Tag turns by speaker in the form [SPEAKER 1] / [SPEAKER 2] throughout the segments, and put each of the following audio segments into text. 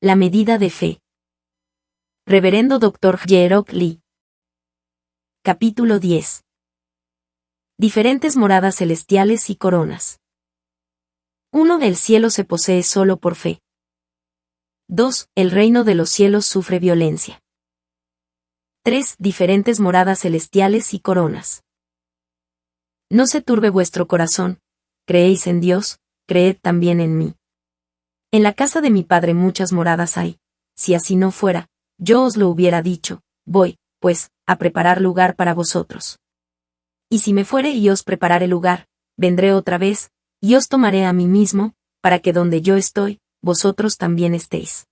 [SPEAKER 1] La medida de fe. Reverendo Dr. Jerok Lee. Capítulo 10. Diferentes moradas celestiales y coronas. 1. El cielo se posee solo por fe. 2. El reino de los cielos sufre violencia. 3. Diferentes moradas celestiales y coronas. No se turbe vuestro corazón, creéis en Dios, creed también en mí. En la casa de mi Padre muchas moradas hay, si así no fuera, yo os lo hubiera dicho, voy, pues, a preparar lugar para vosotros. Y si me fuere y os preparare lugar, vendré otra vez, y os tomaré a mí mismo, para que donde yo estoy, vosotros también estéis.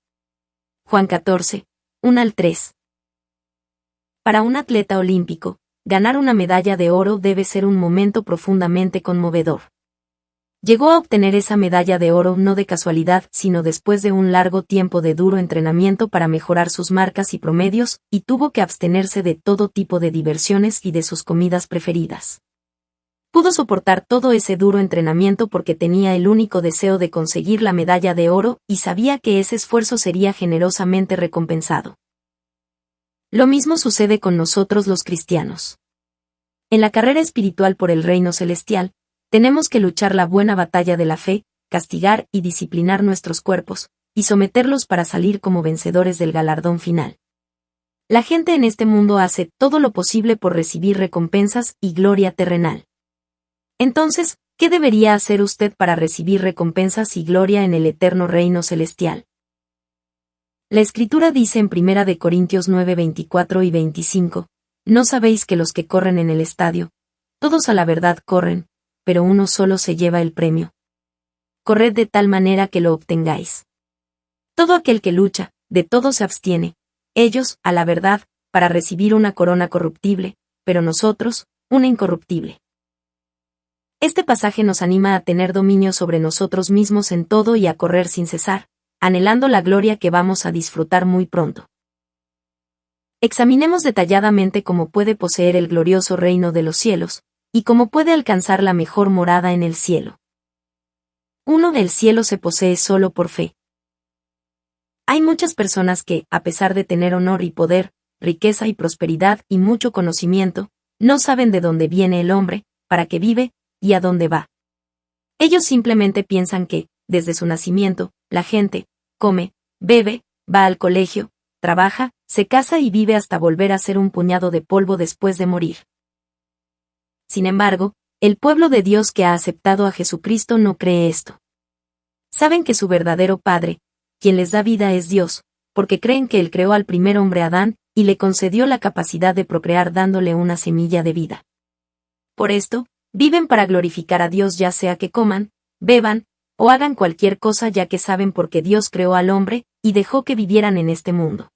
[SPEAKER 1] Juan 14, 1-3. Para un atleta olímpico, ganar una medalla de oro debe ser un momento profundamente conmovedor. Llegó a obtener esa medalla de oro no de casualidad, sino después de un largo tiempo de duro entrenamiento para mejorar sus marcas y promedios, y tuvo que abstenerse de todo tipo de diversiones y de sus comidas preferidas. Pudo soportar todo ese duro entrenamiento porque tenía el único deseo de conseguir la medalla de oro y sabía que ese esfuerzo sería generosamente recompensado. Lo mismo sucede con nosotros los cristianos. En la carrera espiritual por el reino celestial, tenemos que luchar la buena batalla de la fe, castigar y disciplinar nuestros cuerpos, y someterlos para salir como vencedores del galardón final. La gente en este mundo hace todo lo posible por recibir recompensas y gloria terrenal. Entonces, ¿qué debería hacer usted para recibir recompensas y gloria en el eterno reino celestial? La Escritura dice en 1 Corintios 9, 24 y 25, ¿no sabéis que los que corren en el estadio, todos a la verdad corren, pero uno solo se lleva el premio? Corred de tal manera que lo obtengáis. Todo aquel que lucha, de todo se abstiene, ellos, a la verdad, para recibir una corona corruptible, pero nosotros, una incorruptible. Este pasaje nos anima a tener dominio sobre nosotros mismos en todo y a correr sin cesar, anhelando la gloria que vamos a disfrutar muy pronto. Examinemos detalladamente cómo puede poseer el glorioso reino de los cielos, y cómo puede alcanzar la mejor morada en el cielo. 1. El cielo se posee solo por fe. Hay muchas personas que, a pesar de tener honor y poder, riqueza y prosperidad y mucho conocimiento, no saben de dónde viene el hombre, para qué vive, y a dónde va. Ellos simplemente piensan que, desde su nacimiento, la gente, come, bebe, va al colegio, trabaja, se casa y vive hasta volver a ser un puñado de polvo después de morir. Sin embargo, el pueblo de Dios que ha aceptado a Jesucristo no cree esto. Saben que su verdadero Padre, quien les da vida es Dios, porque creen que Él creó al primer hombre Adán, y le concedió la capacidad de procrear dándole una semilla de vida. Por esto, viven para glorificar a Dios ya sea que coman, beban, o hagan cualquier cosa ya que saben por qué Dios creó al hombre, y dejó que vivieran en este mundo.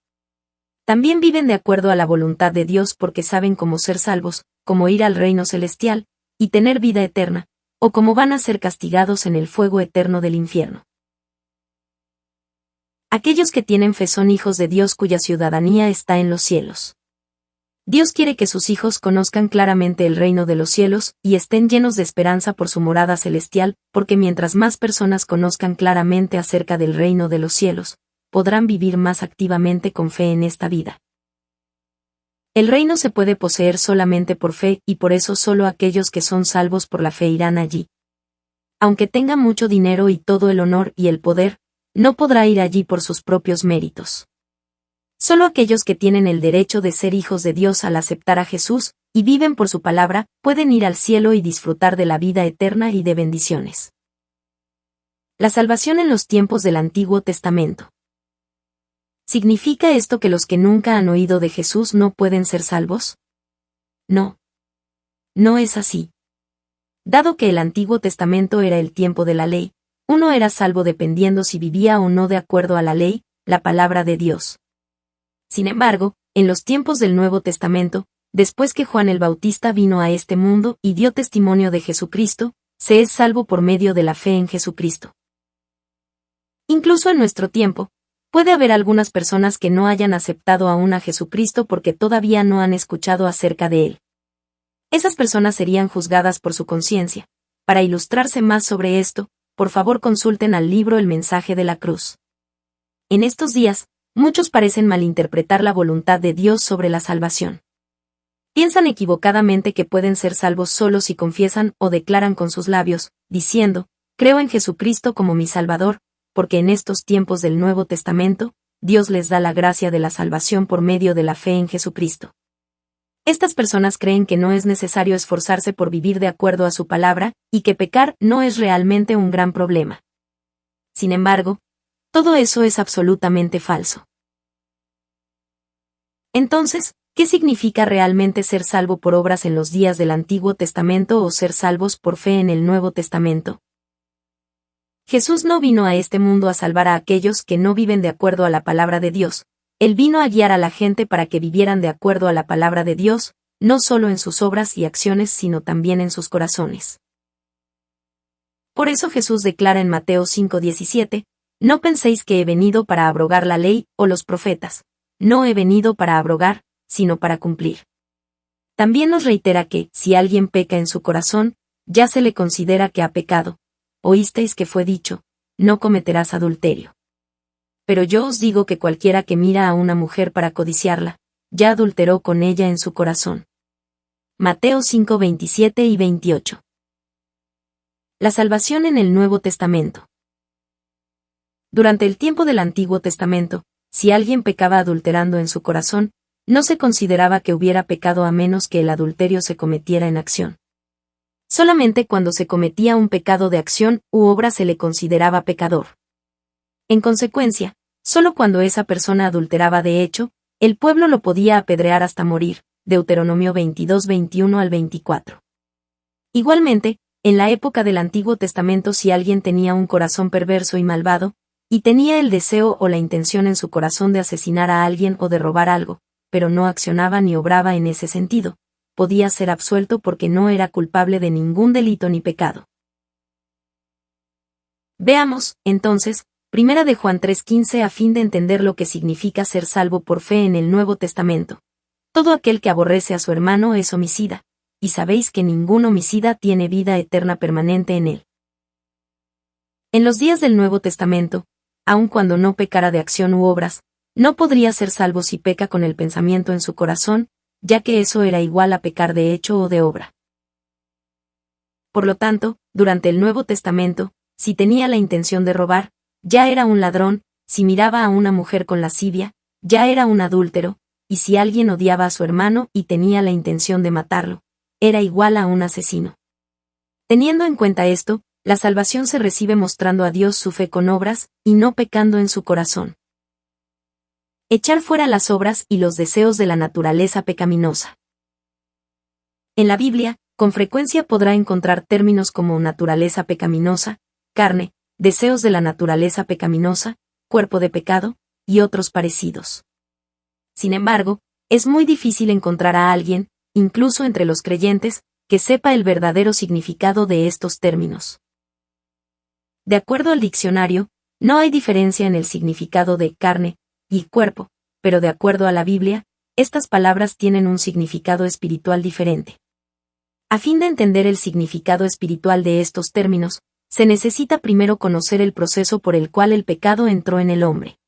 [SPEAKER 1] También viven de acuerdo a la voluntad de Dios porque saben cómo ser salvos, cómo ir al reino celestial, y tener vida eterna, o cómo van a ser castigados en el fuego eterno del infierno. Aquellos que tienen fe son hijos de Dios cuya ciudadanía está en los cielos. Dios quiere que sus hijos conozcan claramente el reino de los cielos y estén llenos de esperanza por su morada celestial, porque mientras más personas conozcan claramente acerca del reino de los cielos, podrán vivir más activamente con fe en esta vida. El reino se puede poseer solamente por fe y por eso solo aquellos que son salvos por la fe irán allí. Aunque tenga mucho dinero y todo el honor y el poder, no podrá ir allí por sus propios méritos. Solo aquellos que tienen el derecho de ser hijos de Dios al aceptar a Jesús, y viven por su palabra, pueden ir al cielo y disfrutar de la vida eterna y de bendiciones. La salvación en los tiempos del Antiguo Testamento. ¿Significa esto que los que nunca han oído de Jesús no pueden ser salvos? No. No es así. Dado que el Antiguo Testamento era el tiempo de la ley, uno era salvo dependiendo si vivía o no de acuerdo a la ley, la palabra de Dios. Sin embargo, en los tiempos del Nuevo Testamento, después que Juan el Bautista vino a este mundo y dio testimonio de Jesucristo, se es salvo por medio de la fe en Jesucristo. Incluso en nuestro tiempo, puede haber algunas personas que no hayan aceptado aún a Jesucristo porque todavía no han escuchado acerca de Él. Esas personas serían juzgadas por su conciencia. Para ilustrarse más sobre esto, por favor consulten al libro El mensaje de la cruz. En estos días, muchos parecen malinterpretar la voluntad de Dios sobre la salvación. Piensan equivocadamente que pueden ser salvos solo si confiesan o declaran con sus labios, diciendo, creo en Jesucristo como mi Salvador, porque en estos tiempos del Nuevo Testamento, Dios les da la gracia de la salvación por medio de la fe en Jesucristo. Estas personas creen que no es necesario esforzarse por vivir de acuerdo a su palabra, y que pecar no es realmente un gran problema. Sin embargo, todo eso es absolutamente falso. Entonces, ¿qué significa realmente ser salvo por obras en los días del Antiguo Testamento o ser salvos por fe en el Nuevo Testamento? Jesús no vino a este mundo a salvar a aquellos que no viven de acuerdo a la palabra de Dios. Él vino a guiar a la gente para que vivieran de acuerdo a la palabra de Dios, no solo en sus obras y acciones sino también en sus corazones. Por eso Jesús declara en Mateo 5:17, no penséis que he venido para abrogar la ley o los profetas, no he venido para abrogar, sino para cumplir. También nos reitera que, si alguien peca en su corazón, ya se le considera que ha pecado. Oísteis que fue dicho, no cometerás adulterio. Pero yo os digo que cualquiera que mira a una mujer para codiciarla, ya adulteró con ella en su corazón. Mateo 5:27 y 28. La salvación en el Nuevo Testamento. Durante el tiempo del Antiguo Testamento, si alguien pecaba adulterando en su corazón, no se consideraba que hubiera pecado a menos que el adulterio se cometiera en acción. Solamente cuando se cometía un pecado de acción u obra se le consideraba pecador. En consecuencia, solo cuando esa persona adulteraba de hecho, el pueblo lo podía apedrear hasta morir. Deuteronomio 22:21 al 24. Igualmente, en la época del Antiguo Testamento si alguien tenía un corazón perverso y malvado, y tenía el deseo o la intención en su corazón de asesinar a alguien o de robar algo, pero no accionaba ni obraba en ese sentido, podía ser absuelto porque no era culpable de ningún delito ni pecado. Veamos, entonces, 1 de Juan 3:15 a fin de entender lo que significa ser salvo por fe en el Nuevo Testamento. Todo aquel que aborrece a su hermano es homicida, y sabéis que ningún homicida tiene vida eterna permanente en él. En los días del Nuevo Testamento, aun cuando no pecara de acción u obras, no podría ser salvo si peca con el pensamiento en su corazón, ya que eso era igual a pecar de hecho o de obra. Por lo tanto, durante el Nuevo Testamento, si tenía la intención de robar, ya era un ladrón, si miraba a una mujer con lascivia, ya era un adúltero, y si alguien odiaba a su hermano y tenía la intención de matarlo, era igual a un asesino. Teniendo en cuenta esto, la salvación se recibe mostrando a Dios su fe con obras, y no pecando en su corazón. Echar fuera las obras y los deseos de la naturaleza pecaminosa. En la Biblia, con frecuencia podrá encontrar términos como naturaleza pecaminosa, carne, deseos de la naturaleza pecaminosa, cuerpo de pecado, y otros parecidos. Sin embargo, es muy difícil encontrar a alguien, incluso entre los creyentes, que sepa el verdadero significado de estos términos. De acuerdo al diccionario, no hay diferencia en el significado de carne y cuerpo, pero de acuerdo a la Biblia, estas palabras tienen un significado espiritual diferente. A fin de entender el significado espiritual de estos términos, se necesita primero conocer el proceso por el cual el pecado entró en el hombre.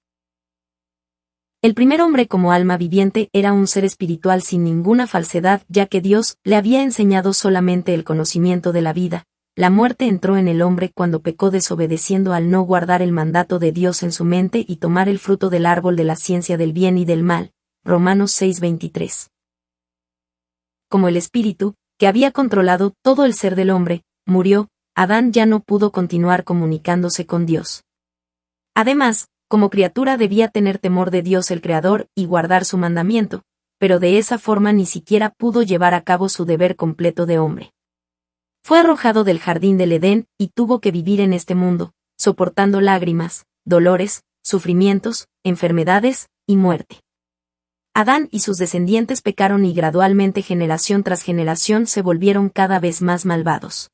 [SPEAKER 1] El primer hombre como alma viviente era un ser espiritual sin ninguna falsedad, ya que Dios le había enseñado solamente el conocimiento de la vida. La muerte entró en el hombre cuando pecó desobedeciendo al no guardar el mandato de Dios en su mente y tomar el fruto del árbol de la ciencia del bien y del mal. Romanos 6:23. Como el espíritu, que había controlado todo el ser del hombre, murió, Adán ya no pudo continuar comunicándose con Dios. Además, como criatura debía tener temor de Dios el Creador y guardar su mandamiento, pero de esa forma ni siquiera pudo llevar a cabo su deber completo de hombre. Fue arrojado del jardín del Edén y tuvo que vivir en este mundo, soportando lágrimas, dolores, sufrimientos, enfermedades y muerte. Adán y sus descendientes pecaron y gradualmente generación tras generación se volvieron cada vez más malvados.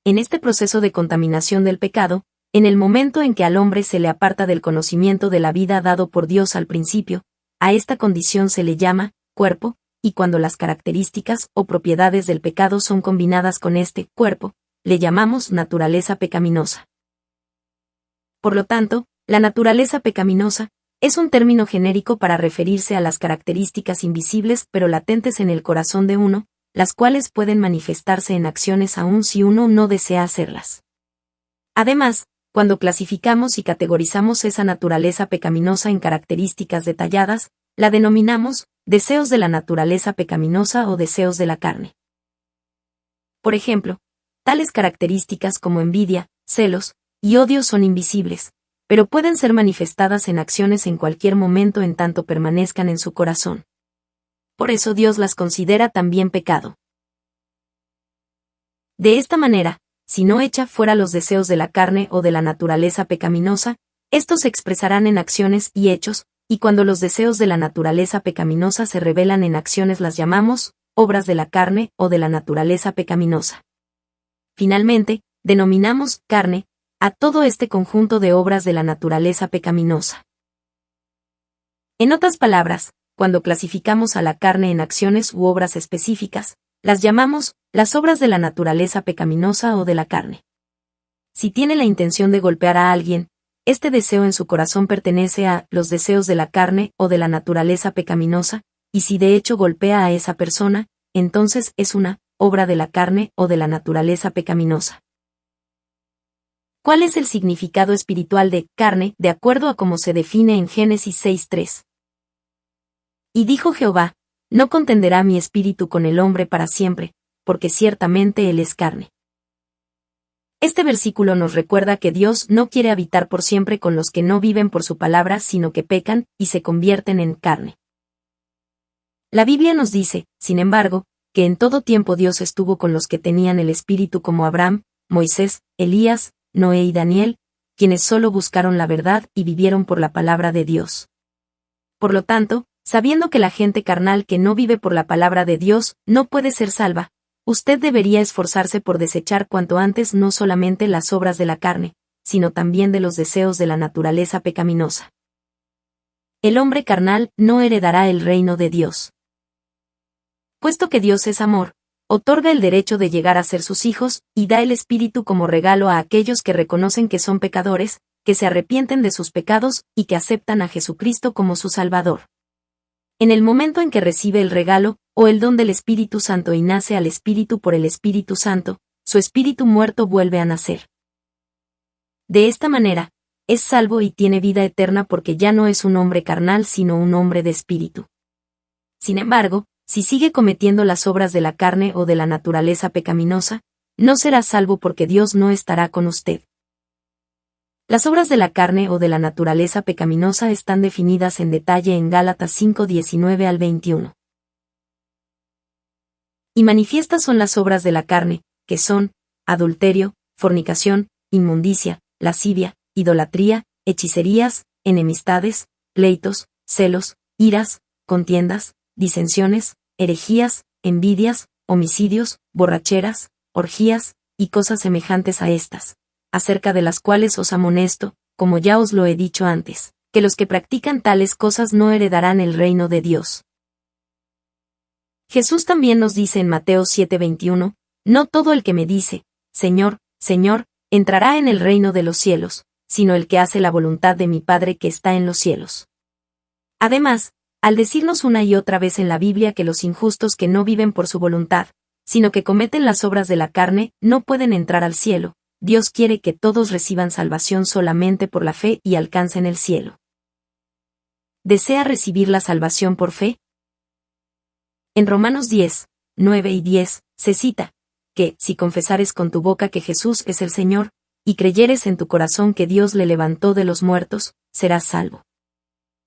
[SPEAKER 1] En este proceso de contaminación del pecado, en el momento en que al hombre se le aparta del conocimiento de la vida dado por Dios al principio, a esta condición se le llama cuerpo, y cuando las características o propiedades del pecado son combinadas con este cuerpo, le llamamos naturaleza pecaminosa. Por lo tanto, La naturaleza pecaminosa es un término genérico para referirse a las características invisibles pero latentes en el corazón de uno, las cuales pueden manifestarse en acciones aun si uno no desea hacerlas. Además, cuando clasificamos y categorizamos esa naturaleza pecaminosa en características detalladas, la denominamos deseos de la naturaleza pecaminosa o deseos de la carne. Por ejemplo, tales características como envidia, celos y odio son invisibles, pero pueden ser manifestadas en acciones en cualquier momento en tanto permanezcan en su corazón. Por eso Dios las considera también pecado. De esta manera, si no echa fuera los deseos de la carne o de la naturaleza pecaminosa, estos se expresarán en acciones y hechos, y cuando los deseos de la naturaleza pecaminosa se revelan en acciones las llamamos obras de la carne o de la naturaleza pecaminosa. Finalmente, denominamos carne a todo este conjunto de obras de la naturaleza pecaminosa. En otras palabras, cuando clasificamos a la carne en acciones u obras específicas, las llamamos las obras de la naturaleza pecaminosa o de la carne. Si tiene la intención de golpear a alguien, este deseo en su corazón pertenece a los deseos de la carne o de la naturaleza pecaminosa, y si de hecho golpea a esa persona, entonces es una obra de la carne o de la naturaleza pecaminosa. ¿Cuál es el significado espiritual de carne de acuerdo a cómo se define en Génesis 6:3? Y dijo Jehová, no contenderá mi espíritu con el hombre para siempre, porque ciertamente él es carne. Este versículo nos recuerda que Dios no quiere habitar por siempre con los que no viven por su palabra sino que pecan y se convierten en carne. La Biblia nos dice, sin embargo, que en todo tiempo Dios estuvo con los que tenían el espíritu como Abraham, Moisés, Elías, Noé y Daniel, quienes solo buscaron la verdad y vivieron por la palabra de Dios. Por lo tanto, sabiendo que la gente carnal que no vive por la palabra de Dios no puede ser salva, usted debería esforzarse por desechar cuanto antes no solamente las obras de la carne, sino también de los deseos de la naturaleza pecaminosa. El hombre carnal no heredará el reino de Dios. Puesto que Dios es amor, otorga el derecho de llegar a ser sus hijos, y da el Espíritu como regalo a aquellos que reconocen que son pecadores, que se arrepienten de sus pecados y que aceptan a Jesucristo como su Salvador. En el momento en que recibe el regalo, o el don del Espíritu Santo y nace al Espíritu por el Espíritu Santo, su espíritu muerto vuelve a nacer. De esta manera, es salvo y tiene vida eterna porque ya no es un hombre carnal sino un hombre de espíritu. Sin embargo, si sigue cometiendo las obras de la carne o de la naturaleza pecaminosa, no será salvo porque Dios no estará con usted. Las obras de la carne o de la naturaleza pecaminosa están definidas en detalle en Gálatas 5:19 al 21. Y manifiestas son las obras de la carne, que son adulterio, fornicación, inmundicia, lascivia, idolatría, hechicerías, enemistades, pleitos, celos, iras, contiendas, disensiones, herejías, envidias, homicidios, borracheras, orgías, y cosas semejantes a estas, acerca de las cuales os amonesto, como ya os lo he dicho antes, que los que practican tales cosas no heredarán el reino de Dios. Jesús también nos dice en Mateo 7:21, no todo el que me dice, Señor, Señor, entrará en el reino de los cielos, sino el que hace la voluntad de mi Padre que está en los cielos. Además, al decirnos una y otra vez en la Biblia que los injustos que no viven por su voluntad, sino que cometen las obras de la carne, no pueden entrar al cielo, Dios quiere que todos reciban salvación solamente por la fe y alcancen el cielo. ¿Desea recibir la salvación por fe? En Romanos 10:9 y 10, se cita, que, si confesares con tu boca que Jesús es el Señor, y creyeres en tu corazón que Dios le levantó de los muertos, serás salvo.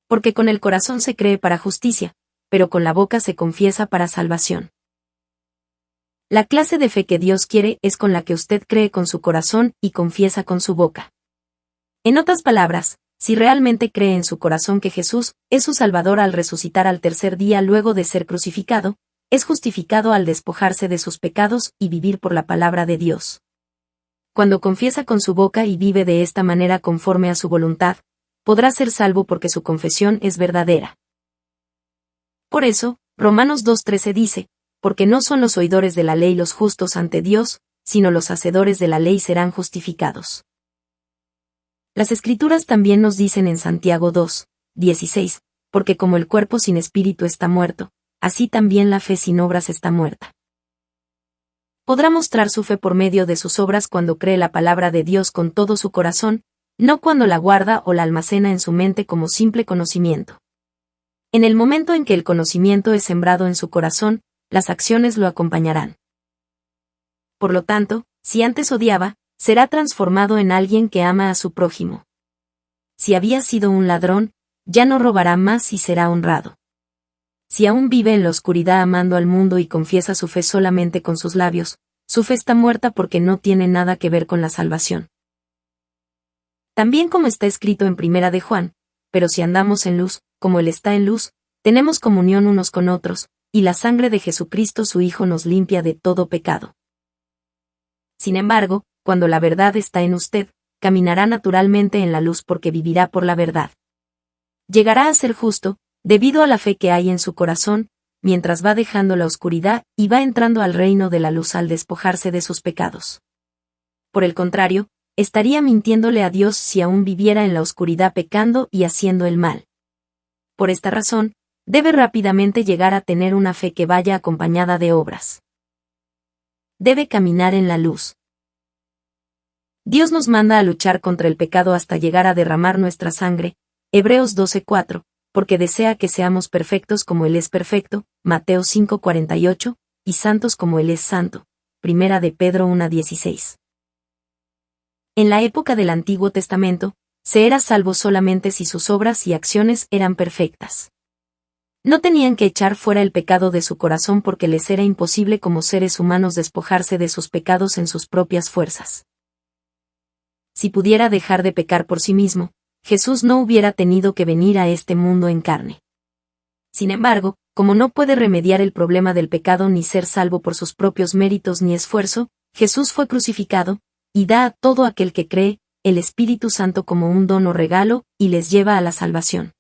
[SPEAKER 1] Porque con el corazón se cree para justicia, pero con la boca se confiesa para salvación. La clase de fe que Dios quiere es con la que usted cree con su corazón y confiesa con su boca. En otras palabras, si realmente cree en su corazón que Jesús es su Salvador al resucitar al tercer día luego de ser crucificado, es justificado al despojarse de sus pecados y vivir por la palabra de Dios. Cuando confiesa con su boca y vive de esta manera conforme a su voluntad, podrá ser salvo porque su confesión es verdadera. Por eso, Romanos 2:13 dice, porque no son los oidores de la ley los justos ante Dios, sino los hacedores de la ley serán justificados. Las Escrituras también nos dicen en Santiago 2, 16, porque como el cuerpo sin espíritu está muerto, así también la fe sin obras está muerta. Podrá mostrar su fe por medio de sus obras cuando cree la palabra de Dios con todo su corazón, no cuando la guarda o la almacena en su mente como simple conocimiento. En el momento en que el conocimiento es sembrado en su corazón, las acciones lo acompañarán. Por lo tanto, si antes odiaba, será transformado en alguien que ama a su prójimo. Si había sido un ladrón, ya no robará más y será honrado. Si aún vive en la oscuridad amando al mundo y confiesa su fe solamente con sus labios, su fe está muerta porque no tiene nada que ver con la salvación. También como está escrito en Primera de Juan, pero si andamos en luz, como Él está en luz, tenemos comunión unos con otros, y la sangre de Jesucristo su Hijo nos limpia de todo pecado. Sin embargo, cuando la verdad está en usted, caminará naturalmente en la luz porque vivirá por la verdad. Llegará a ser justo, debido a la fe que hay en su corazón, mientras va dejando la oscuridad y va entrando al reino de la luz al despojarse de sus pecados. Por el contrario, estaría mintiéndole a Dios si aún viviera en la oscuridad pecando y haciendo el mal. Por esta razón, debe rápidamente llegar a tener una fe que vaya acompañada de obras. Debe caminar en la luz. Dios nos manda a luchar contra el pecado hasta llegar a derramar nuestra sangre, Hebreos 12:4, porque desea que seamos perfectos como Él es perfecto, Mateo 5:48, y santos como Él es santo, Primera de Pedro 1:16. En la época del Antiguo Testamento, se era salvo solamente si sus obras y acciones eran perfectas. No tenían que echar fuera el pecado de su corazón porque les era imposible como seres humanos despojarse de sus pecados en sus propias fuerzas. Si pudiera dejar de pecar por sí mismo, Jesús no hubiera tenido que venir a este mundo en carne. Sin embargo, como no puede remediar el problema del pecado ni ser salvo por sus propios méritos ni esfuerzo, Jesús fue crucificado, y da a todo aquel que cree, el Espíritu Santo como un don o regalo, y les lleva a la salvación.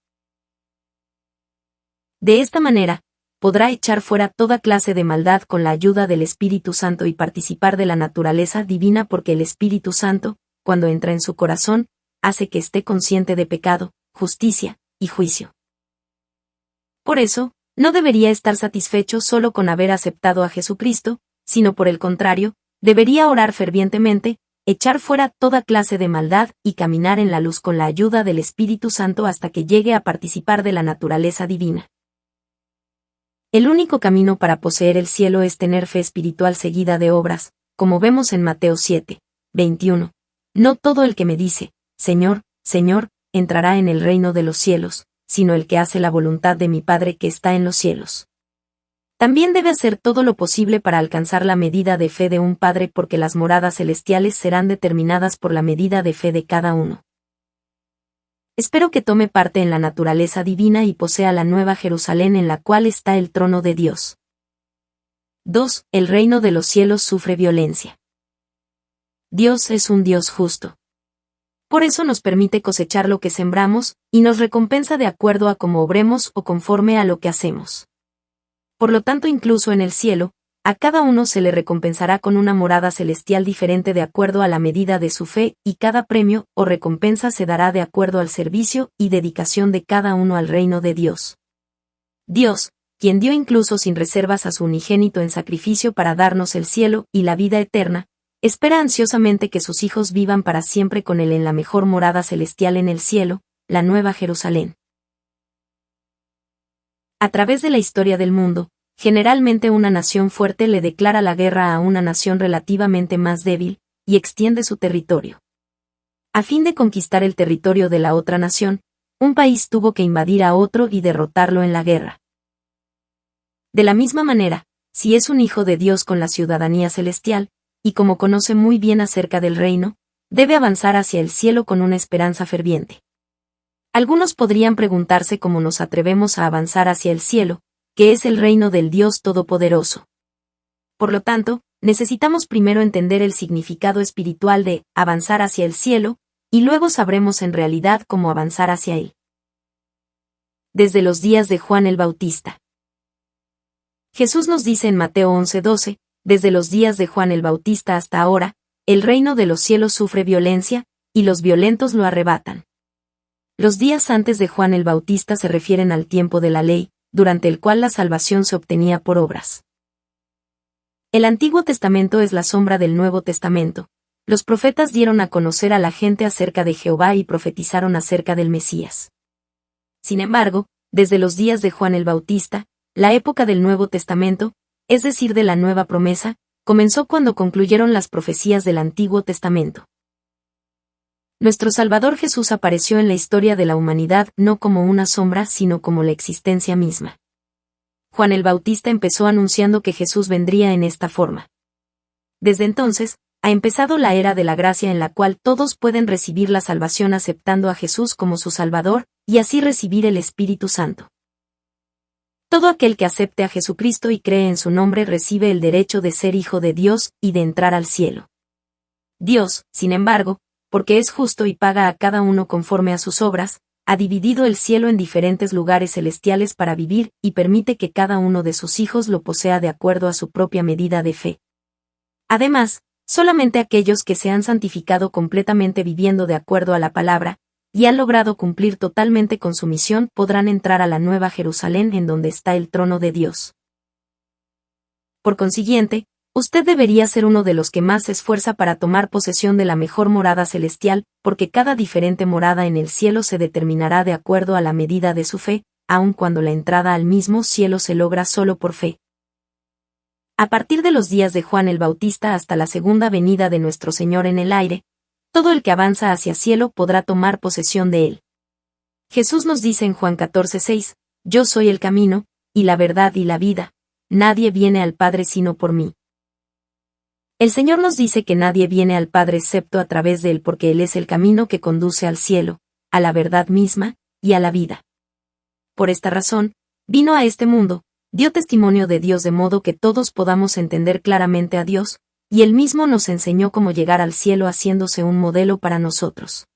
[SPEAKER 1] De esta manera, podrá echar fuera toda clase de maldad con la ayuda del Espíritu Santo y participar de la naturaleza divina porque el Espíritu Santo, cuando entra en su corazón, hace que esté consciente de pecado, justicia y juicio. Por eso, no debería estar satisfecho solo con haber aceptado a Jesucristo, sino por el contrario, debería orar fervientemente, echar fuera toda clase de maldad y caminar en la luz con la ayuda del Espíritu Santo hasta que llegue a participar de la naturaleza divina. El único camino para poseer el cielo es tener fe espiritual seguida de obras, como vemos en Mateo 7, 21. No todo el que me dice, Señor, Señor, entrará en el reino de los cielos, sino el que hace la voluntad de mi Padre que está en los cielos. También debe hacer todo lo posible para alcanzar la medida de fe de un Padre porque las moradas celestiales serán determinadas por la medida de fe de cada uno. Espero que tome parte en la naturaleza divina y posea la nueva Jerusalén en la cual está el trono de Dios. 2. El reino de los cielos sufre violencia. Dios es un Dios justo. Por eso nos permite cosechar lo que sembramos, y nos recompensa de acuerdo a cómo obremos o conforme a lo que hacemos. Por lo tanto, incluso en el cielo, a cada uno se le recompensará con una morada celestial diferente de acuerdo a la medida de su fe, y cada premio o recompensa se dará de acuerdo al servicio y dedicación de cada uno al reino de Dios. Dios, quien dio incluso sin reservas a su unigénito en sacrificio para darnos el cielo y la vida eterna, espera ansiosamente que sus hijos vivan para siempre con Él en la mejor morada celestial en el cielo, la Nueva Jerusalén. A través de la historia del mundo, generalmente una nación fuerte le declara la guerra a una nación relativamente más débil, y extiende su territorio. A fin de conquistar el territorio de la otra nación, un país tuvo que invadir a otro y derrotarlo en la guerra. De la misma manera, si es un hijo de Dios con la ciudadanía celestial, y como conoce muy bien acerca del reino, debe avanzar hacia el cielo con una esperanza ferviente. Algunos podrían preguntarse cómo nos atrevemos a avanzar hacia el cielo, que es el reino del Dios Todopoderoso. Por lo tanto, necesitamos primero entender el significado espiritual de avanzar hacia el cielo, y luego sabremos en realidad cómo avanzar hacia él. Desde los días de Juan el Bautista. Jesús nos dice en Mateo 11:12, desde los días de Juan el Bautista hasta ahora, el reino de los cielos sufre violencia, y los violentos lo arrebatan. Los días antes de Juan el Bautista se refieren al tiempo de la ley, durante el cual la salvación se obtenía por obras. El Antiguo Testamento es la sombra del Nuevo Testamento. Los profetas dieron a conocer a la gente acerca de Jehová y profetizaron acerca del Mesías. Sin embargo, desde los días de Juan el Bautista, la época del Nuevo Testamento, es decir de la Nueva Promesa, comenzó cuando concluyeron las profecías del Antiguo Testamento. Nuestro Salvador Jesús apareció en la historia de la humanidad no como una sombra sino como la existencia misma. Juan el Bautista empezó anunciando que Jesús vendría en esta forma. Desde entonces, ha empezado la era de la gracia en la cual todos pueden recibir la salvación aceptando a Jesús como su Salvador, y así recibir el Espíritu Santo. Todo aquel que acepte a Jesucristo y cree en su nombre recibe el derecho de ser hijo de Dios y de entrar al cielo. Dios, sin embargo, porque es justo y paga a cada uno conforme a sus obras, ha dividido el cielo en diferentes lugares celestiales para vivir y permite que cada uno de sus hijos lo posea de acuerdo a su propia medida de fe. Además, solamente aquellos que se han santificado completamente viviendo de acuerdo a la palabra, y han logrado cumplir totalmente con su misión podrán entrar a la Nueva Jerusalén en donde está el trono de Dios. Por consiguiente, usted debería ser uno de los que más se esfuerza para tomar posesión de la mejor morada celestial, porque cada diferente morada en el cielo se determinará de acuerdo a la medida de su fe, aun cuando la entrada al mismo cielo se logra solo por fe. A partir de los días de Juan el Bautista hasta la segunda venida de nuestro Señor en el aire, todo el que avanza hacia cielo podrá tomar posesión de él. Jesús nos dice en Juan 14:6, Yo soy el camino, y la verdad y la vida, nadie viene al Padre sino por mí. El Señor nos dice que nadie viene al Padre excepto a través de Él porque Él es el camino que conduce al cielo, a la verdad misma, y a la vida. Por esta razón, vino a este mundo, dio testimonio de Dios de modo que todos podamos entender claramente a Dios, y Él mismo nos enseñó cómo llegar al cielo haciéndose un modelo para nosotros.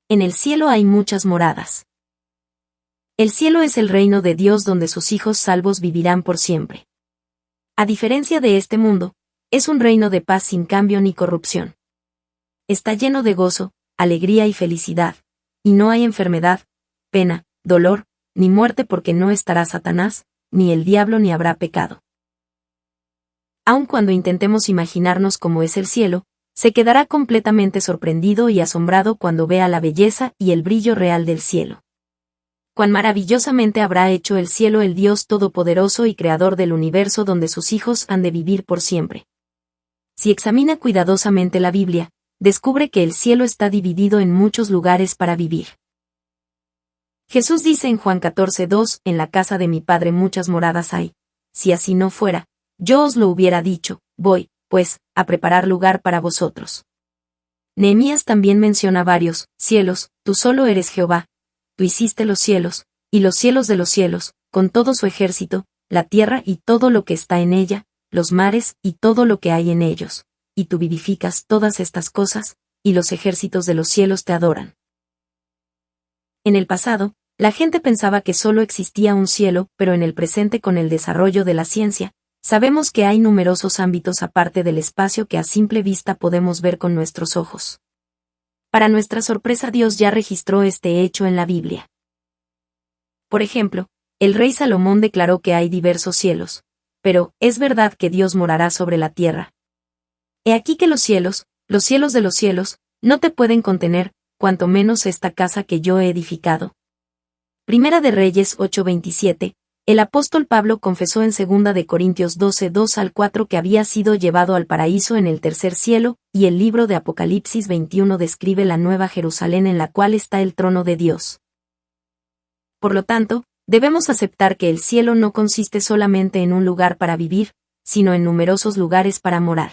[SPEAKER 1] En el cielo hay muchas moradas. El cielo es el reino de Dios donde sus hijos salvos vivirán por siempre. A diferencia de este mundo, es un reino de paz sin cambio ni corrupción. Está lleno de gozo, alegría y felicidad, y no hay enfermedad, pena, dolor, ni muerte porque no estará Satanás, ni el diablo ni habrá pecado. Aun cuando intentemos imaginarnos cómo es el cielo, se quedará completamente sorprendido y asombrado cuando vea la belleza y el brillo real del cielo. Cuán maravillosamente habrá hecho el cielo el Dios Todopoderoso y Creador del universo donde sus hijos han de vivir por siempre. Si examina cuidadosamente la Biblia, descubre que el cielo está dividido en muchos lugares para vivir. Jesús dice en Juan 14:2, En la casa de mi Padre muchas moradas hay. Si así no fuera, yo os lo hubiera dicho, voy, pues, a preparar lugar para vosotros. Nehemías también menciona varios cielos, tú solo eres Jehová, tú hiciste los cielos, y los cielos de los cielos, con todo su ejército, la tierra y todo lo que está en ella, los mares y todo lo que hay en ellos, y tú vivificas todas estas cosas, y los ejércitos de los cielos te adoran. En el pasado, la gente pensaba que solo existía un cielo, pero en el presente con el desarrollo de la ciencia, sabemos que hay numerosos ámbitos aparte del espacio que a simple vista podemos ver con nuestros ojos. Para nuestra sorpresa Dios ya registró este hecho en la Biblia. Por ejemplo, el rey Salomón declaró que hay diversos cielos, pero, ¿es verdad que Dios morará sobre la tierra? He aquí que los cielos de los cielos, no te pueden contener, cuanto menos esta casa que yo he edificado. Primera de Reyes 8:27, el apóstol Pablo confesó en 2 de Corintios 12:2-4 que había sido llevado al paraíso en el tercer cielo, y el libro de Apocalipsis 21 describe la nueva Jerusalén en la cual está el trono de Dios. Por lo tanto, debemos aceptar que el cielo no consiste solamente en un lugar para vivir, sino en numerosos lugares para morar.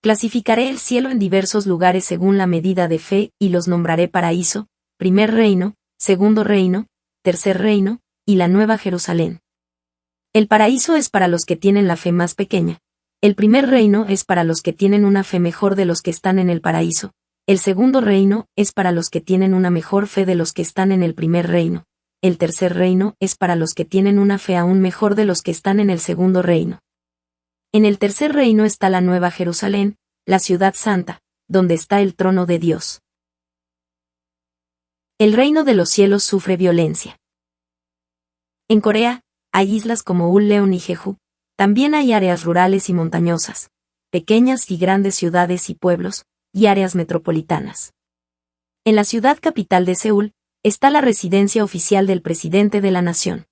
[SPEAKER 1] Clasificaré el cielo en diversos lugares según la medida de fe y los nombraré paraíso, primer reino, segundo reino, tercer reino, y la nueva Jerusalén. El paraíso es para los que tienen la fe más pequeña. El primer reino es para los que tienen una fe mejor de los que están en el paraíso. El segundo reino es para los que tienen una mejor fe de los que están en el primer reino. El tercer reino es para los que tienen una fe aún mejor de los que están en el segundo reino. En el tercer reino está la nueva Jerusalén, la ciudad santa, donde está el trono de Dios. El reino de los cielos sufre violencia. En Corea, hay islas como Ulleon y Jeju, también hay áreas rurales y montañosas, pequeñas y grandes ciudades y pueblos, y áreas metropolitanas. En la ciudad capital de Seúl, está la residencia oficial del presidente de la nación.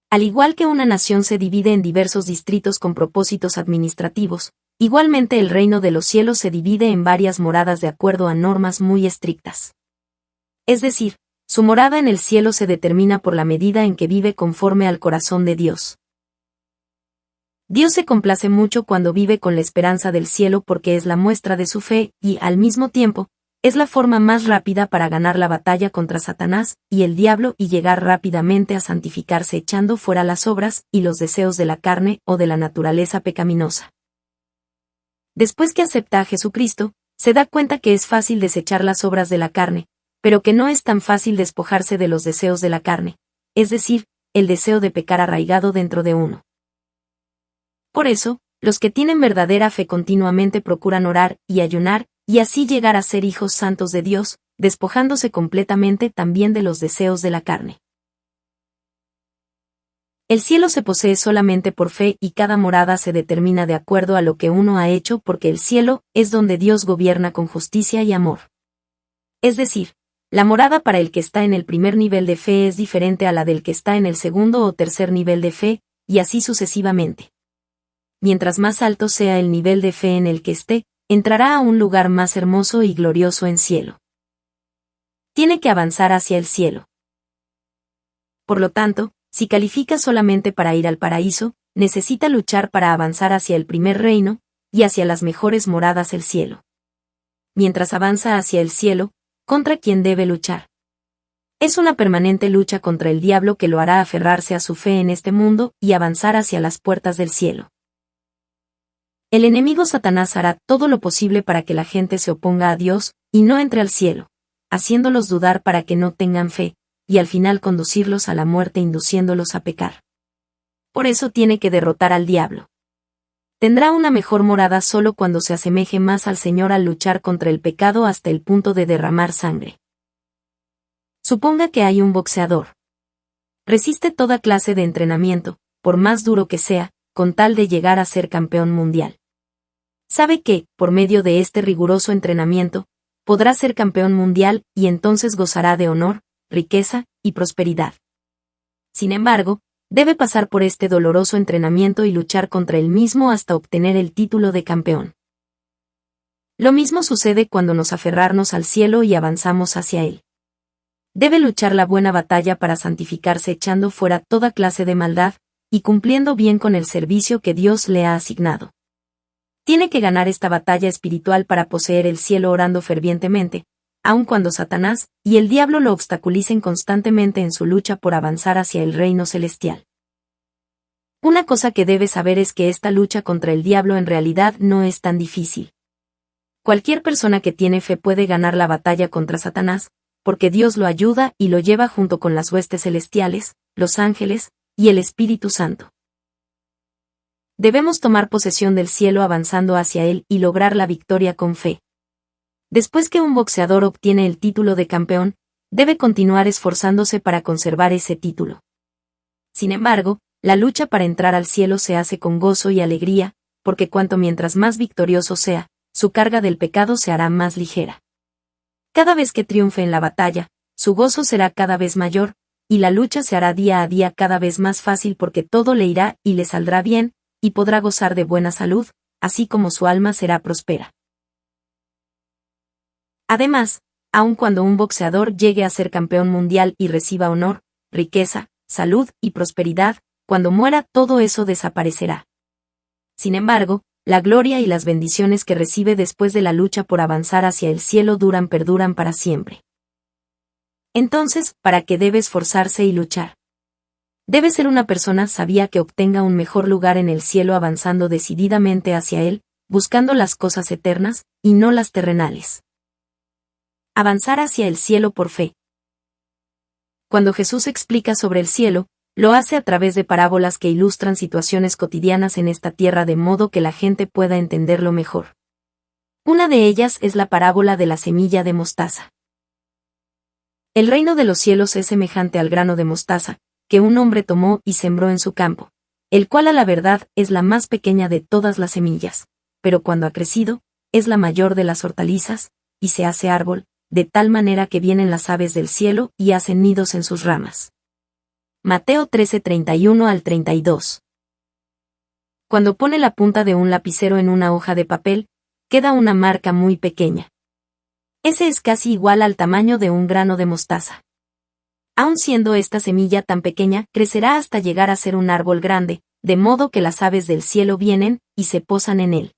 [SPEAKER 1] Al igual que una nación se divide en diversos distritos con propósitos administrativos, igualmente el reino de los cielos se divide en varias moradas de acuerdo a normas muy estrictas. Es decir, su morada en el cielo se determina por la medida en que vive conforme al corazón de Dios. Dios se complace mucho cuando vive con la esperanza del cielo porque es la muestra de su fe y, al mismo tiempo, es la forma más rápida para ganar la batalla contra Satanás y el diablo y llegar rápidamente a santificarse echando fuera las obras y los deseos de la carne o de la naturaleza pecaminosa. Después que acepta a Jesucristo, se da cuenta que es fácil desechar las obras de la carne, pero que no es tan fácil despojarse de los deseos de la carne, es decir, el deseo de pecar arraigado dentro de uno. Por eso, los que tienen verdadera fe continuamente procuran orar y ayunar, y así llegar a ser hijos santos de Dios, despojándose completamente también de los deseos de la carne. El cielo se posee solamente por fe y cada morada se determina de acuerdo a lo que uno ha hecho porque el cielo es donde Dios gobierna con justicia y amor. Es decir, la morada para el que está en el primer nivel de fe es diferente a la del que está en el segundo o tercer nivel de fe, y así sucesivamente. Mientras más alto sea el nivel de fe en el que esté, entrará a un lugar más hermoso y glorioso en cielo. Tiene que avanzar hacia el cielo. Por lo tanto, si califica solamente para ir al paraíso, necesita luchar para avanzar hacia el primer reino, y hacia las mejores moradas del cielo. Mientras avanza hacia el cielo, ¿contra quién debe luchar? Es una permanente lucha contra el diablo que lo hará aferrarse a su fe en este mundo y avanzar hacia las puertas del cielo. El enemigo Satanás hará todo lo posible para que la gente se oponga a Dios y no entre al cielo, haciéndolos dudar para que no tengan fe, y al final conducirlos a la muerte induciéndolos a pecar. Por eso tiene que derrotar al diablo. Tendrá una mejor morada solo cuando se asemeje más al Señor al luchar contra el pecado hasta el punto de derramar sangre. Suponga que hay un boxeador. Resiste toda clase de entrenamiento, por más duro que sea, con tal de llegar a ser campeón mundial. Sabe que, por medio de este riguroso entrenamiento, podrá ser campeón mundial y entonces gozará de honor, riqueza y prosperidad. Sin embargo, debe pasar por este doloroso entrenamiento y luchar contra él mismo hasta obtener el título de campeón. Lo mismo sucede cuando nos aferrarnos al cielo y avanzamos hacia él. Debe luchar la buena batalla para santificarse echando fuera toda clase de maldad, y cumpliendo bien con el servicio que Dios le ha asignado. Tiene que ganar esta batalla espiritual para poseer el cielo orando fervientemente, aun cuando Satanás y el diablo lo obstaculicen constantemente en su lucha por avanzar hacia el reino celestial. Una cosa que debe saber es que esta lucha contra el diablo en realidad no es tan difícil. Cualquier persona que tiene fe puede ganar la batalla contra Satanás, porque Dios lo ayuda y lo lleva junto con las huestes celestiales, los ángeles, y el Espíritu Santo. Debemos tomar posesión del cielo avanzando hacia él y lograr la victoria con fe. Después que un boxeador obtiene el título de campeón, debe continuar esforzándose para conservar ese título. Sin embargo, la lucha para entrar al cielo se hace con gozo y alegría, porque cuanto mientras más victorioso sea, su carga del pecado se hará más ligera. Cada vez que triunfe en la batalla, su gozo será cada vez mayor, y la lucha se hará día a día cada vez más fácil porque todo le irá y le saldrá bien, y podrá gozar de buena salud, así como su alma será próspera. Además, aun cuando un boxeador llegue a ser campeón mundial y reciba honor, riqueza, salud y prosperidad, cuando muera todo eso desaparecerá. Sin embargo, la gloria y las bendiciones que recibe después de la lucha por avanzar hacia el cielo perduran para siempre. Entonces, ¿para qué debe esforzarse y luchar? Debe ser una persona sabia que obtenga un mejor lugar en el cielo avanzando decididamente hacia él, buscando las cosas eternas, y no las terrenales. Avanzar hacia el cielo por fe. Cuando Jesús explica sobre el cielo, lo hace a través de parábolas que ilustran situaciones cotidianas en esta tierra de modo que la gente pueda entenderlo mejor. Una de ellas es la parábola de la semilla de mostaza. El reino de los cielos es semejante al grano de mostaza, que un hombre tomó y sembró en su campo, el cual a la verdad es la más pequeña de todas las semillas, pero cuando ha crecido, es la mayor de las hortalizas, y se hace árbol, de tal manera que vienen las aves del cielo y hacen nidos en sus ramas. Mateo 13:31 al 32. Cuando pone la punta de un lapicero en una hoja de papel, queda una marca muy pequeña. Ese es casi igual al tamaño de un grano de mostaza. Aun siendo esta semilla tan pequeña, crecerá hasta llegar a ser un árbol grande, de modo que las aves del cielo vienen y se posan en él.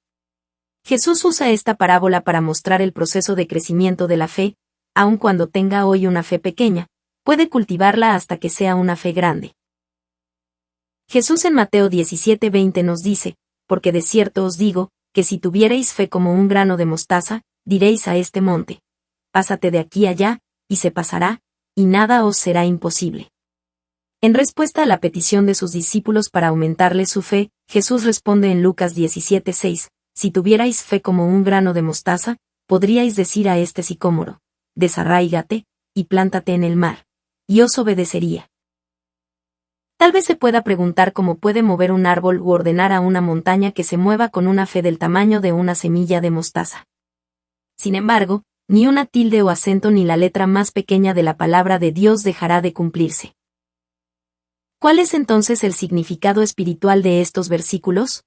[SPEAKER 1] Jesús usa esta parábola para mostrar el proceso de crecimiento de la fe, aun cuando tenga hoy una fe pequeña, puede cultivarla hasta que sea una fe grande. Jesús en Mateo 17:20 nos dice, porque de cierto os digo, que si tuvierais fe como un grano de mostaza, diréis a este monte, pásate de aquí allá, y se pasará, y nada os será imposible. En respuesta a la petición de sus discípulos para aumentarles su fe, Jesús responde en Lucas 17:6, si tuvierais fe como un grano de mostaza, podríais decir a este sicómoro, desarráigate, y plántate en el mar, y os obedecería. Tal vez se pueda preguntar cómo puede mover un árbol u ordenar a una montaña que se mueva con una fe del tamaño de una semilla de mostaza. Sin embargo, ni una tilde o acento ni la letra más pequeña de la palabra de Dios dejará de cumplirse. ¿Cuál es entonces el significado espiritual de estos versículos?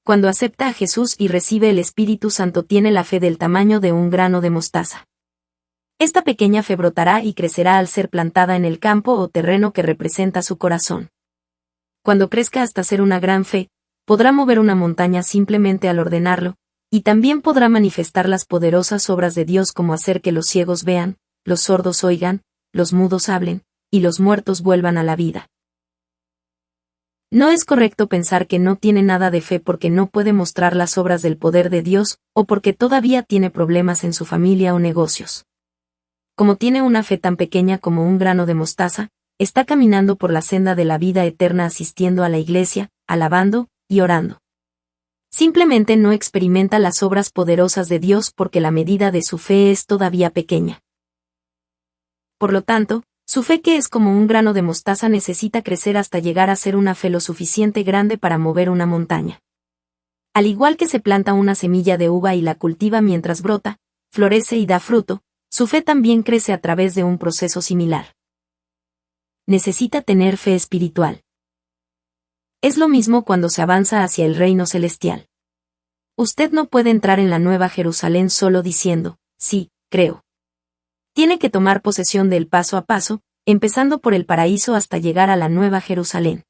[SPEAKER 1] Cuando acepta a Jesús y recibe el Espíritu Santo tiene la fe del tamaño de un grano de mostaza. Esta pequeña fe brotará y crecerá al ser plantada en el campo o terreno que representa su corazón. Cuando crezca hasta ser una gran fe, podrá mover una montaña simplemente al ordenarlo, y también podrá manifestar las poderosas obras de Dios como hacer que los ciegos vean, los sordos oigan, los mudos hablen, y los muertos vuelvan a la vida. No es correcto pensar que no tiene nada de fe porque no puede mostrar las obras del poder de Dios, o porque todavía tiene problemas en su familia o negocios. Como tiene una fe tan pequeña como un grano de mostaza, está caminando por la senda de la vida eterna asistiendo a la iglesia, alabando y orando. Simplemente no experimenta las obras poderosas de Dios porque la medida de su fe es todavía pequeña. Por lo tanto, su fe que es como un grano de mostaza necesita crecer hasta llegar a ser una fe lo suficiente grande para mover una montaña. Al igual que se planta una semilla de uva y la cultiva mientras brota, florece y da fruto, su fe también crece a través de un proceso similar. Necesita tener fe espiritual. Es lo mismo cuando se avanza hacia el reino celestial. Usted no puede entrar en la Nueva Jerusalén solo diciendo, sí, creo. Tiene que tomar posesión del paso a paso, empezando por el paraíso hasta llegar a la Nueva Jerusalén.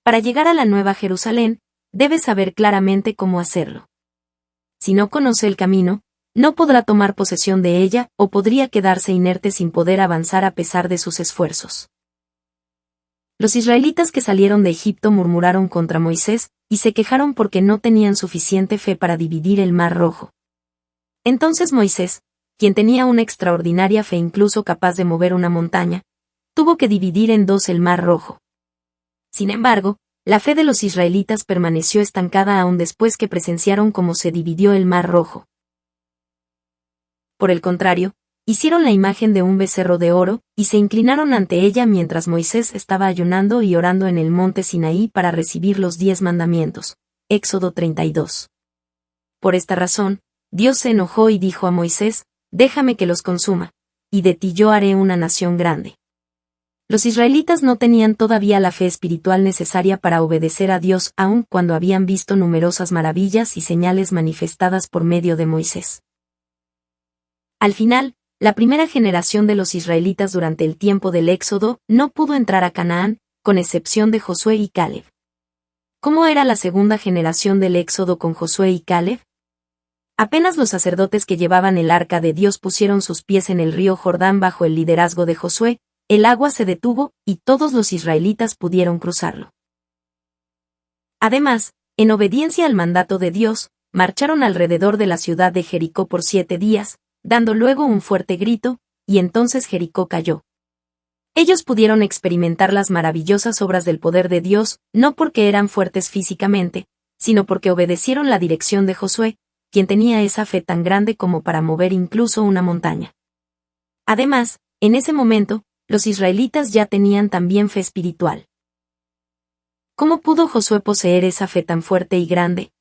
[SPEAKER 1] Para llegar a la Nueva Jerusalén, debe saber claramente cómo hacerlo. Si no conoce el camino, no podrá tomar posesión de ella o podría quedarse inerte sin poder avanzar a pesar de sus esfuerzos. Los israelitas que salieron de Egipto murmuraron contra Moisés y se quejaron porque no tenían suficiente fe para dividir el Mar Rojo. Entonces Moisés, quien tenía una extraordinaria fe incluso capaz de mover una montaña, tuvo que dividir en dos el Mar Rojo. Sin embargo, la fe de los israelitas permaneció estancada aún después que presenciaron cómo se dividió el Mar Rojo. Por el contrario, hicieron la imagen de un becerro de oro, y se inclinaron ante ella mientras Moisés estaba ayunando y orando en el monte Sinaí para recibir los 10 mandamientos. Éxodo 32. Por esta razón, Dios se enojó y dijo a Moisés, déjame que los consuma, y de ti yo haré una nación grande. Los israelitas no tenían todavía la fe espiritual necesaria para obedecer a Dios aun cuando habían visto numerosas maravillas y señales manifestadas por medio de Moisés. Al final, la primera generación de los israelitas durante el tiempo del Éxodo no pudo entrar a Canaán, con excepción de Josué y Caleb. ¿Cómo era la segunda generación del Éxodo con Josué y Caleb? Apenas los sacerdotes que llevaban el arca de Dios pusieron sus pies en el río Jordán bajo el liderazgo de Josué, el agua se detuvo y todos los israelitas pudieron cruzarlo. Además, en obediencia al mandato de Dios, marcharon alrededor de la ciudad de Jericó por 7 días, dando luego un fuerte grito, y entonces Jericó cayó. Ellos pudieron experimentar las maravillosas obras del poder de Dios, no porque eran fuertes físicamente, sino porque obedecieron la dirección de Josué, quien tenía esa fe tan grande como para mover incluso una montaña. Además, en ese momento, los israelitas ya tenían también fe espiritual. ¿Cómo pudo Josué poseer esa fe tan fuerte y grande?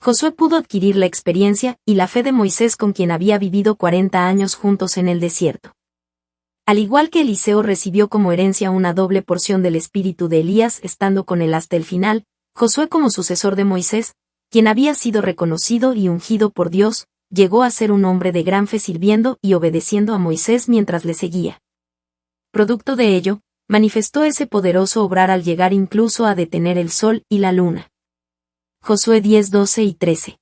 [SPEAKER 1] Josué pudo adquirir la experiencia y la fe de Moisés, con quien había vivido 40 años juntos en el desierto. Al igual que Eliseo recibió como herencia una doble porción del espíritu de Elías estando con él hasta el final, Josué, como sucesor de Moisés, quien había sido reconocido y ungido por Dios, llegó a ser un hombre de gran fe sirviendo y obedeciendo a Moisés mientras le seguía. Producto de ello, manifestó ese poderoso obrar al llegar incluso a detener el sol y la luna. Josué 10, 12 y 13.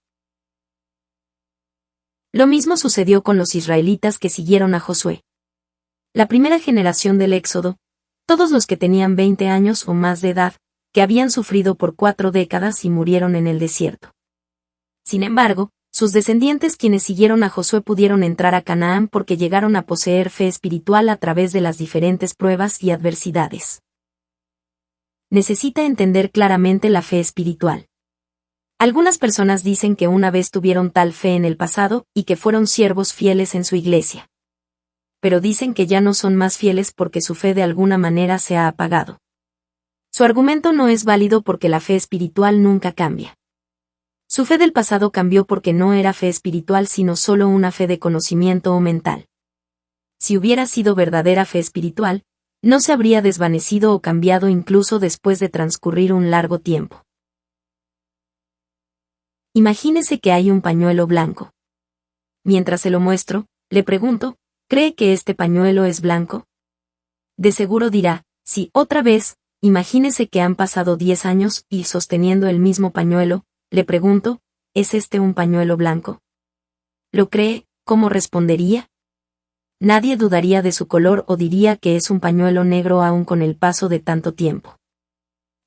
[SPEAKER 1] Lo mismo sucedió con los israelitas que siguieron a Josué. La primera generación del Éxodo, todos los que tenían 20 años o más de edad, que habían sufrido por 4 décadas y murieron en el desierto. Sin embargo, sus descendientes, quienes siguieron a Josué, pudieron entrar a Canaán porque llegaron a poseer fe espiritual a través de las diferentes pruebas y adversidades. Necesita entender claramente la fe espiritual. Algunas personas dicen que una vez tuvieron tal fe en el pasado y que fueron siervos fieles en su iglesia. Pero dicen que ya no son más fieles porque su fe de alguna manera se ha apagado. Su argumento no es válido porque la fe espiritual nunca cambia. Su fe del pasado cambió porque no era fe espiritual sino solo una fe de conocimiento o mental. Si hubiera sido verdadera fe espiritual, no se habría desvanecido o cambiado incluso después de transcurrir un largo tiempo. Imagínese que hay un pañuelo blanco. Mientras se lo muestro, le pregunto, ¿cree que este pañuelo es blanco? De seguro dirá, sí. Otra vez, imagínese que han pasado 10 años y sosteniendo el mismo pañuelo, le pregunto, ¿es este un pañuelo blanco? ¿Lo cree? ¿Cómo respondería? Nadie dudaría de su color o diría que es un pañuelo negro aún con el paso de tanto tiempo.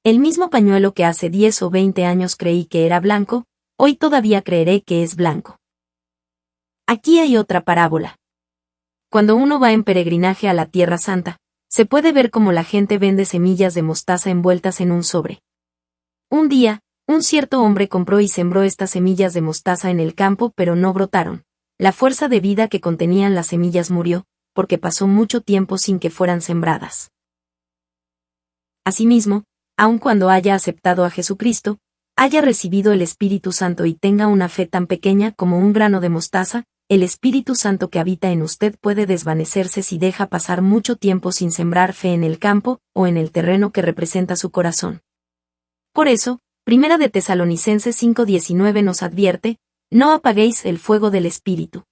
[SPEAKER 1] El mismo pañuelo que hace 10 o 20 años creí que era blanco, hoy todavía creeré que es blanco. Aquí hay otra parábola. Cuando uno va en peregrinaje a la Tierra Santa, se puede ver cómo la gente vende semillas de mostaza envueltas en un sobre. Un día, un cierto hombre compró y sembró estas semillas de mostaza en el campo, pero no brotaron. La fuerza de vida que contenían las semillas murió, porque pasó mucho tiempo sin que fueran sembradas. Asimismo, aun cuando haya aceptado a Jesucristo, haya recibido el Espíritu Santo y tenga una fe tan pequeña como un grano de mostaza, el Espíritu Santo que habita en usted puede desvanecerse si deja pasar mucho tiempo sin sembrar fe en el campo o en el terreno que representa su corazón. Por eso, Primera de Tesalonicenses 5:19 nos advierte, no apaguéis el fuego del Espíritu.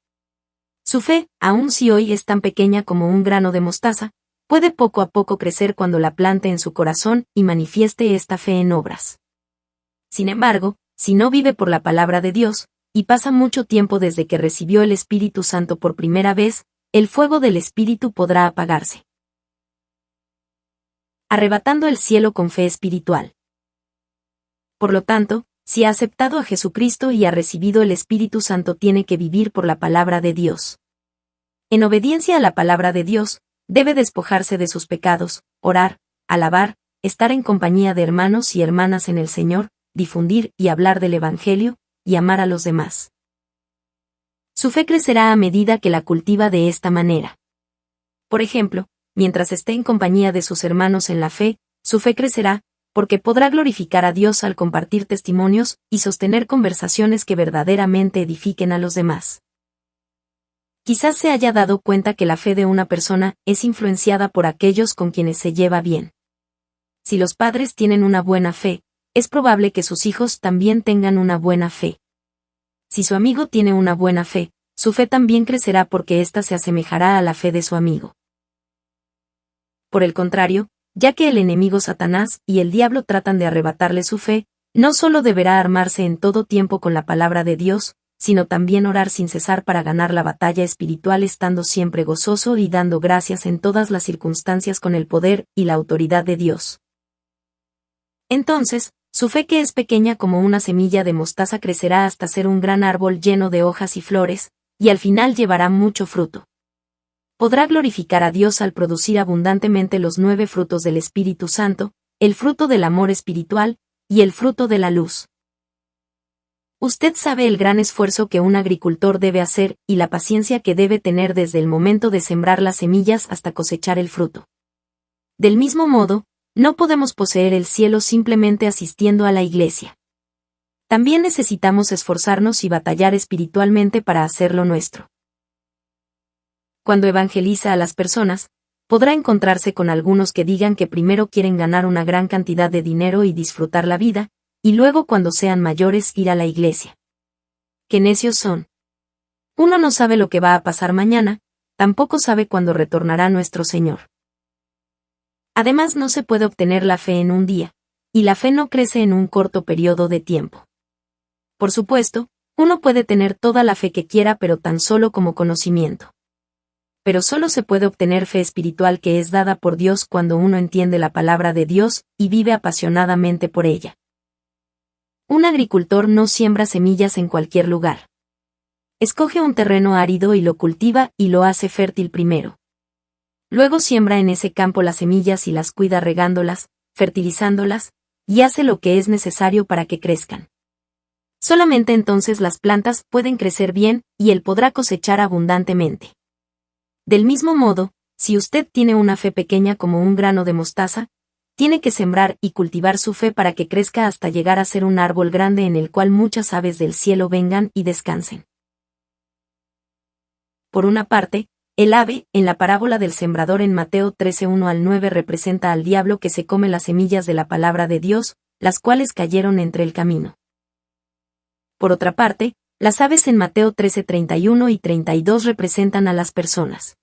[SPEAKER 1] Su fe, aun si hoy es tan pequeña como un grano de mostaza, puede poco a poco crecer cuando la plante en su corazón y manifieste esta fe en obras. Sin embargo, si no vive por la palabra de Dios, y pasa mucho tiempo desde que recibió el Espíritu Santo por primera vez, el fuego del Espíritu podrá apagarse. Arrebatando el cielo con fe espiritual. Por lo tanto, si ha aceptado a Jesucristo y ha recibido el Espíritu Santo, tiene que vivir por la palabra de Dios. En obediencia a la palabra de Dios, debe despojarse de sus pecados, orar, alabar, estar en compañía de hermanos y hermanas en el Señor, difundir y hablar del Evangelio, y amar a los demás. Su fe crecerá a medida que la cultiva de esta manera. Por ejemplo, mientras esté en compañía de sus hermanos en la fe, su fe crecerá, porque podrá glorificar a Dios al compartir testimonios y sostener conversaciones que verdaderamente edifiquen a los demás. Quizás se haya dado cuenta que la fe de una persona es influenciada por aquellos con quienes se lleva bien. Si los padres tienen una buena fe, es probable que sus hijos también tengan una buena fe. Si su amigo tiene una buena fe, su fe también crecerá porque ésta se asemejará a la fe de su amigo. Por el contrario, ya que el enemigo Satanás y el diablo tratan de arrebatarle su fe, no solo deberá armarse en todo tiempo con la palabra de Dios, sino también orar sin cesar para ganar la batalla espiritual, estando siempre gozoso y dando gracias en todas las circunstancias con el poder y la autoridad de Dios. Entonces, su fe, que es pequeña como una semilla de mostaza, crecerá hasta ser un gran árbol lleno de hojas y flores, y al final llevará mucho fruto. Podrá glorificar a Dios al producir abundantemente los 9 frutos del Espíritu Santo, el fruto del amor espiritual, y el fruto de la luz. Usted sabe el gran esfuerzo que un agricultor debe hacer y la paciencia que debe tener desde el momento de sembrar las semillas hasta cosechar el fruto. Del mismo modo, no podemos poseer el cielo simplemente asistiendo a la iglesia. También necesitamos esforzarnos y batallar espiritualmente para hacerlo nuestro. Cuando evangeliza a las personas, podrá encontrarse con algunos que digan que primero quieren ganar una gran cantidad de dinero y disfrutar la vida, y luego cuando sean mayores ir a la iglesia. ¡Qué necios son! Uno no sabe lo que va a pasar mañana, tampoco sabe cuándo retornará nuestro Señor. Además, no se puede obtener la fe en un día, y la fe no crece en un corto periodo de tiempo. Por supuesto, uno puede tener toda la fe que quiera, pero tan solo como conocimiento. Pero solo se puede obtener fe espiritual que es dada por Dios cuando uno entiende la palabra de Dios y vive apasionadamente por ella. Un agricultor no siembra semillas en cualquier lugar. Escoge un terreno árido y lo cultiva y lo hace fértil primero. Luego siembra en ese campo las semillas y las cuida regándolas, fertilizándolas, y hace lo que es necesario para que crezcan. Solamente entonces las plantas pueden crecer bien y él podrá cosechar abundantemente. Del mismo modo, si usted tiene una fe pequeña como un grano de mostaza, tiene que sembrar y cultivar su fe para que crezca hasta llegar a ser un árbol grande en el cual muchas aves del cielo vengan y descansen. Por una parte, el ave, en la parábola del sembrador en Mateo 13:1-9 representa al diablo que se come las semillas de la palabra de Dios, las cuales cayeron entre el camino. Por otra parte, las aves en Mateo 13:31 y 32 representan a las personas.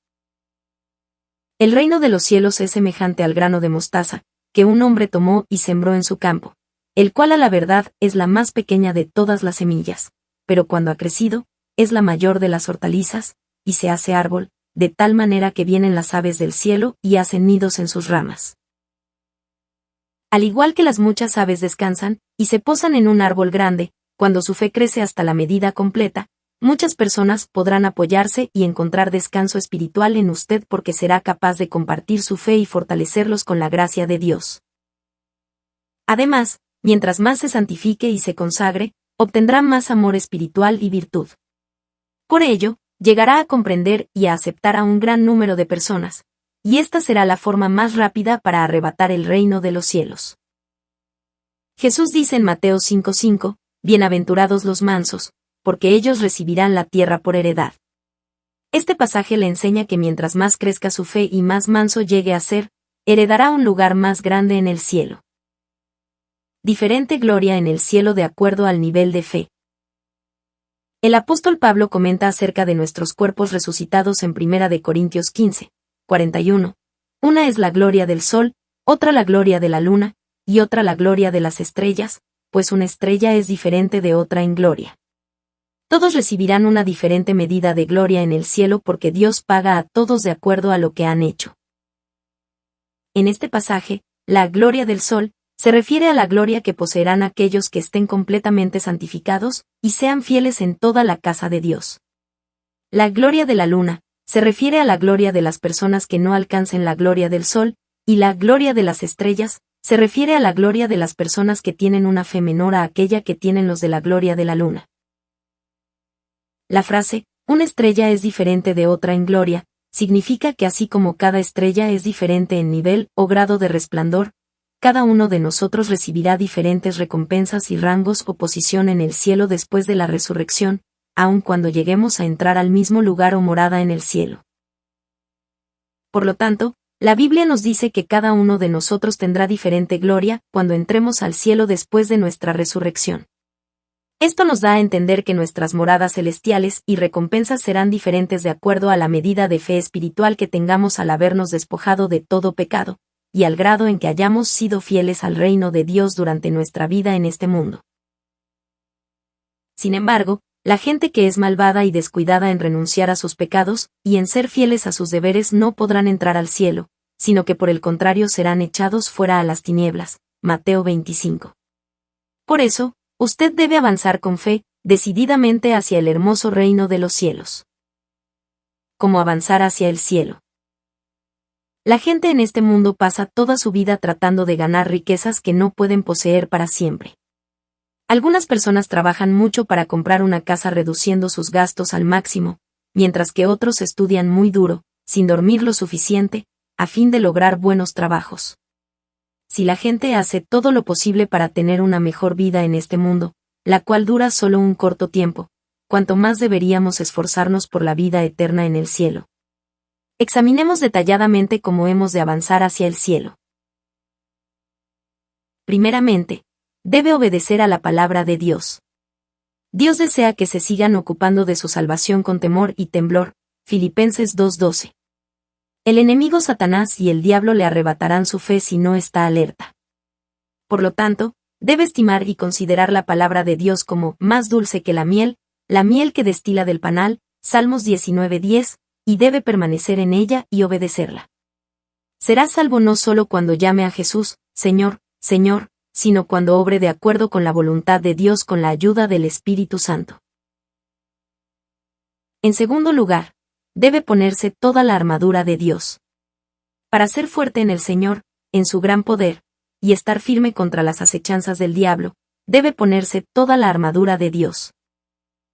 [SPEAKER 1] El reino de los cielos es semejante al grano de mostaza, que un hombre tomó y sembró en su campo, el cual a la verdad es la más pequeña de todas las semillas, pero cuando ha crecido, es la mayor de las hortalizas, y se hace árbol, de tal manera que vienen las aves del cielo y hacen nidos en sus ramas. Al igual que las muchas aves descansan, y se posan en un árbol grande, cuando su fe crece hasta la medida completa, muchas personas podrán apoyarse y encontrar descanso espiritual en usted porque será capaz de compartir su fe y fortalecerlos con la gracia de Dios. Además, mientras más se santifique y se consagre, obtendrá más amor espiritual y virtud. Por ello, llegará a comprender y a aceptar a un gran número de personas, y esta será la forma más rápida para arrebatar el reino de los cielos. Jesús dice en Mateo 5:5, «Bienaventurados los mansos, porque ellos recibirán la tierra por heredad». Este pasaje le enseña que mientras más crezca su fe y más manso llegue a ser, heredará un lugar más grande en el cielo. Diferente gloria en el cielo de acuerdo al nivel de fe. El apóstol Pablo comenta acerca de nuestros cuerpos resucitados en 1 de Corintios 15:41. Una es la gloria del sol, otra la gloria de la luna, y otra la gloria de las estrellas, pues una estrella es diferente de otra en gloria. Todos recibirán una diferente medida de gloria en el cielo porque Dios paga a todos de acuerdo a lo que han hecho. En este pasaje, la gloria del sol se refiere a la gloria que poseerán aquellos que estén completamente santificados y sean fieles en toda la casa de Dios. La gloria de la luna se refiere a la gloria de las personas que no alcancen la gloria del sol, y la gloria de las estrellas se refiere a la gloria de las personas que tienen una fe menor a aquella que tienen los de la gloria de la luna. La frase, una estrella es diferente de otra en gloria, significa que así como cada estrella es diferente en nivel o grado de resplandor, cada uno de nosotros recibirá diferentes recompensas y rangos o posición en el cielo después de la resurrección, aun cuando lleguemos a entrar al mismo lugar o morada en el cielo. Por lo tanto, la Biblia nos dice que cada uno de nosotros tendrá diferente gloria cuando entremos al cielo después de nuestra resurrección. Esto nos da a entender que nuestras moradas celestiales y recompensas serán diferentes de acuerdo a la medida de fe espiritual que tengamos al habernos despojado de todo pecado, y al grado en que hayamos sido fieles al reino de Dios durante nuestra vida en este mundo. Sin embargo, la gente que es malvada y descuidada en renunciar a sus pecados y en ser fieles a sus deberes no podrán entrar al cielo, sino que por el contrario serán echados fuera a las tinieblas. Mateo 25. Por eso, usted debe avanzar con fe, decididamente hacia el hermoso reino de los cielos. ¿Cómo avanzar hacia el cielo? La gente en este mundo pasa toda su vida tratando de ganar riquezas que no pueden poseer para siempre. Algunas personas trabajan mucho para comprar una casa reduciendo sus gastos al máximo, mientras que otros estudian muy duro, sin dormir lo suficiente, a fin de lograr buenos trabajos. Si la gente hace todo lo posible para tener una mejor vida en este mundo, la cual dura solo un corto tiempo, cuanto más deberíamos esforzarnos por la vida eterna en el cielo. Examinemos detalladamente cómo hemos de avanzar hacia el cielo. Primeramente, debe obedecer a la palabra de Dios. Dios desea que se sigan ocupando de su salvación con temor y temblor, Filipenses 2:12. El enemigo Satanás y el diablo le arrebatarán su fe si no está alerta. Por lo tanto, debe estimar y considerar la palabra de Dios como más dulce que la miel que destila del panal, Salmos 19:10, y debe permanecer en ella y obedecerla. Será salvo no solo cuando llame a Jesús, Señor, Señor, sino cuando obre de acuerdo con la voluntad de Dios con la ayuda del Espíritu Santo. En segundo lugar, debe ponerse toda la armadura de Dios. Para ser fuerte en el Señor, en su gran poder, y estar firme contra las acechanzas del diablo, debe ponerse toda la armadura de Dios.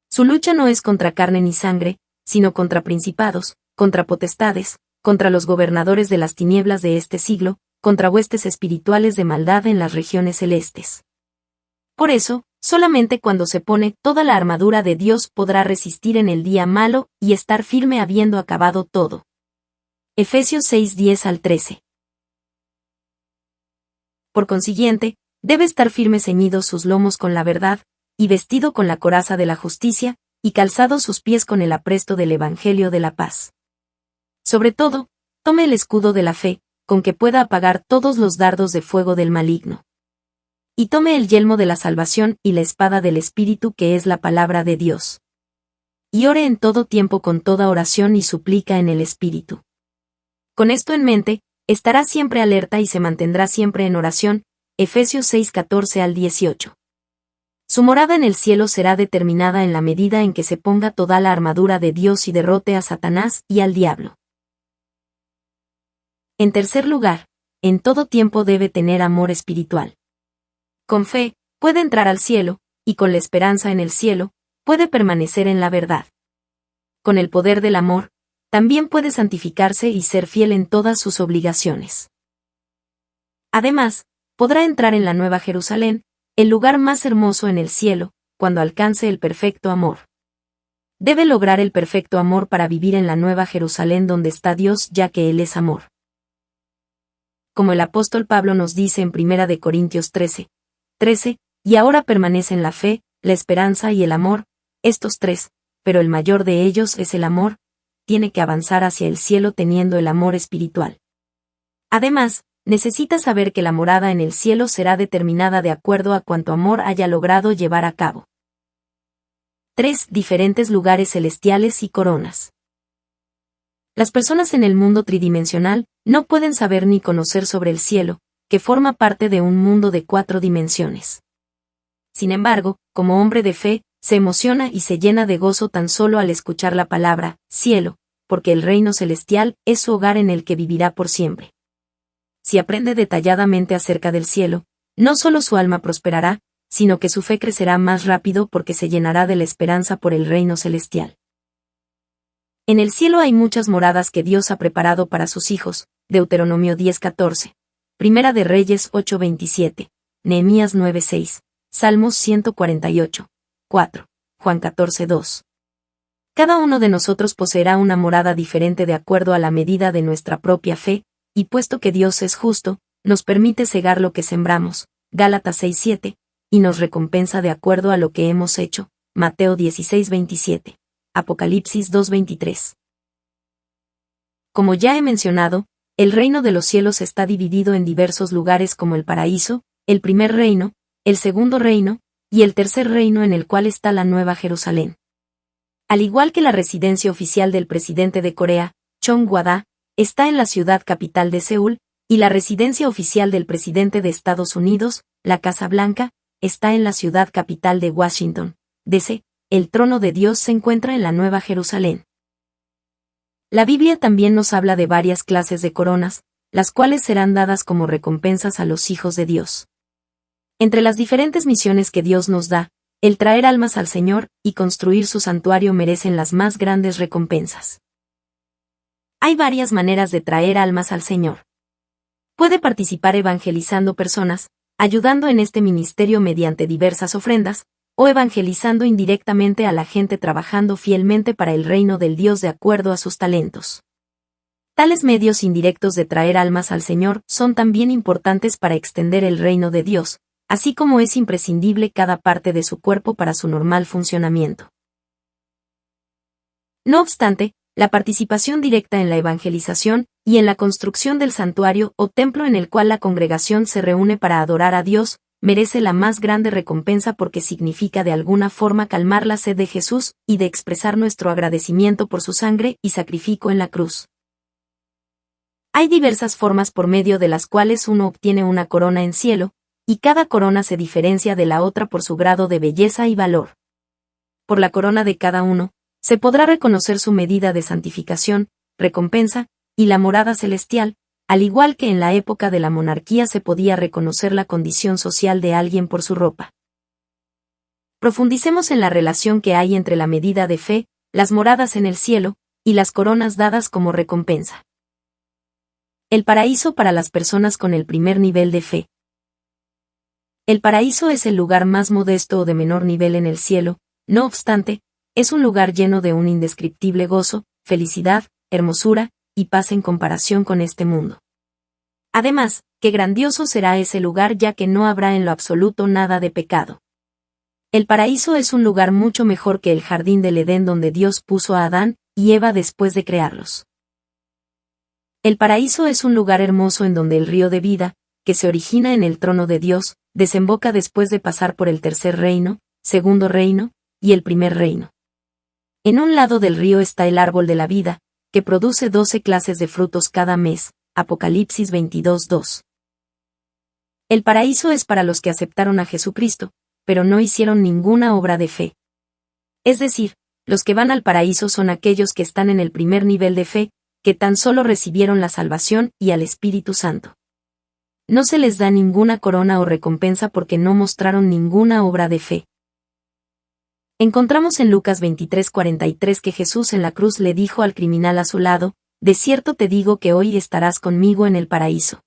[SPEAKER 1] Su lucha no es contra carne ni sangre, sino contra principados, contra potestades, contra los gobernadores de las tinieblas de este siglo, contra huestes espirituales de maldad en las regiones celestes. Por eso, solamente cuando se pone toda la armadura de Dios podrá resistir en el día malo y estar firme habiendo acabado todo. Efesios 6:10 al 13. Por consiguiente, debe estar firme ceñidos sus lomos con la verdad, y vestido con la coraza de la justicia, y calzados sus pies con el apresto del Evangelio de la paz. Sobre todo, tome el escudo de la fe, con que pueda apagar todos los dardos de fuego del maligno. Y tome el yelmo de la salvación y la espada del Espíritu que es la palabra de Dios. Y ore en todo tiempo con toda oración y súplica en el Espíritu. Con esto en mente, estará siempre alerta y se mantendrá siempre en oración, Efesios 6:14 al 18. Su morada en el cielo será determinada en la medida en que se ponga toda la armadura de Dios y derrote a Satanás y al diablo. En tercer lugar, en todo tiempo debe tener amor espiritual. Con fe, puede entrar al cielo, y con la esperanza en el cielo, puede permanecer en la verdad. Con el poder del amor, también puede santificarse y ser fiel en todas sus obligaciones. Además, podrá entrar en la Nueva Jerusalén, el lugar más hermoso en el cielo, cuando alcance el perfecto amor. Debe lograr el perfecto amor para vivir en la Nueva Jerusalén donde está Dios, ya que Él es amor. Como el apóstol Pablo nos dice en 1 de Corintios 13, y ahora permanecen la fe, la esperanza y el amor, estos tres, pero el mayor de ellos es el amor, tiene que avanzar hacia el cielo teniendo el amor espiritual. Además, necesita saber que la morada en el cielo será determinada de acuerdo a cuánto amor haya logrado llevar a cabo. 3. Diferentes lugares celestiales y coronas. Las personas en el mundo tridimensional no pueden saber ni conocer sobre el cielo, que forma parte de un mundo de 4 dimensiones. Sin embargo, como hombre de fe, se emociona y se llena de gozo tan solo al escuchar la palabra cielo, porque el reino celestial es su hogar en el que vivirá por siempre. Si aprende detalladamente acerca del cielo, no solo su alma prosperará, sino que su fe crecerá más rápido porque se llenará de la esperanza por el reino celestial. En el cielo hay muchas moradas que Dios ha preparado para sus hijos, Deuteronomio 10:14, Primera de Reyes 8:27, Nehemías 9:6, Salmos 148:4, Juan 14:2. Cada uno de nosotros poseerá una morada diferente de acuerdo a la medida de nuestra propia fe, y puesto que Dios es justo, nos permite segar lo que sembramos, Gálatas 6:7, y nos recompensa de acuerdo a lo que hemos hecho, Mateo 16:27. Apocalipsis 2:23. Como ya he mencionado, el reino de los cielos está dividido en diversos lugares como el paraíso, el primer reino, el segundo reino, y el tercer reino en el cual está la Nueva Jerusalén. Al igual que la residencia oficial del presidente de Corea, Chung Wada, está en la ciudad capital de Seúl, y la residencia oficial del presidente de Estados Unidos, la Casa Blanca, está en la ciudad capital de Washington, D.C., el trono de Dios se encuentra en la Nueva Jerusalén. La Biblia también nos habla de varias clases de coronas, las cuales serán dadas como recompensas a los hijos de Dios. Entre las diferentes misiones que Dios nos da, el traer almas al Señor y construir su santuario merecen las más grandes recompensas. Hay varias maneras de traer almas al Señor. Puede participar evangelizando personas, ayudando en este ministerio mediante diversas ofrendas, o evangelizando indirectamente a la gente trabajando fielmente para el reino del Dios de acuerdo a sus talentos. Tales medios indirectos de traer almas al Señor son también importantes para extender el reino de Dios, así como es imprescindible cada parte de su cuerpo para su normal funcionamiento. No obstante, la participación directa en la evangelización y en la construcción del santuario o templo en el cual la congregación se reúne para adorar a Dios, merece la más grande recompensa porque significa de alguna forma calmar la sed de Jesús y de expresar nuestro agradecimiento por su sangre y sacrificio en la cruz. Hay diversas formas por medio de las cuales uno obtiene una corona en cielo, y cada corona se diferencia de la otra por su grado de belleza y valor. Por la corona de cada uno, se podrá reconocer su medida de santificación, recompensa, y la morada celestial, al igual que en la época de la monarquía se podía reconocer la condición social de alguien por su ropa. Profundicemos en la relación que hay entre la medida de fe, las moradas en el cielo, y las coronas dadas como recompensa. El paraíso para las personas con el primer nivel de fe. El paraíso es el lugar más modesto o de menor nivel en el cielo, no obstante, es un lugar lleno de un indescriptible gozo, felicidad, hermosura y paz en comparación con este mundo. Además, qué grandioso será ese lugar ya que no habrá en lo absoluto nada de pecado. El paraíso es un lugar mucho mejor que el jardín del Edén donde Dios puso a Adán y Eva después de crearlos. El paraíso es un lugar hermoso en donde el río de vida, que se origina en el trono de Dios, desemboca después de pasar por el tercer reino, segundo reino y el primer reino. En un lado del río está el árbol de la vida, que produce 12 clases de frutos cada mes, Apocalipsis 22:2. El paraíso es para los que aceptaron a Jesucristo, pero no hicieron ninguna obra de fe. Es decir, los que van al paraíso son aquellos que están en el primer nivel de fe, que tan solo recibieron la salvación y al Espíritu Santo. No se les da ninguna corona o recompensa porque no mostraron ninguna obra de fe. Encontramos en Lucas 23:43 que Jesús en la cruz le dijo al criminal a su lado, «De cierto te digo que hoy estarás conmigo en el paraíso».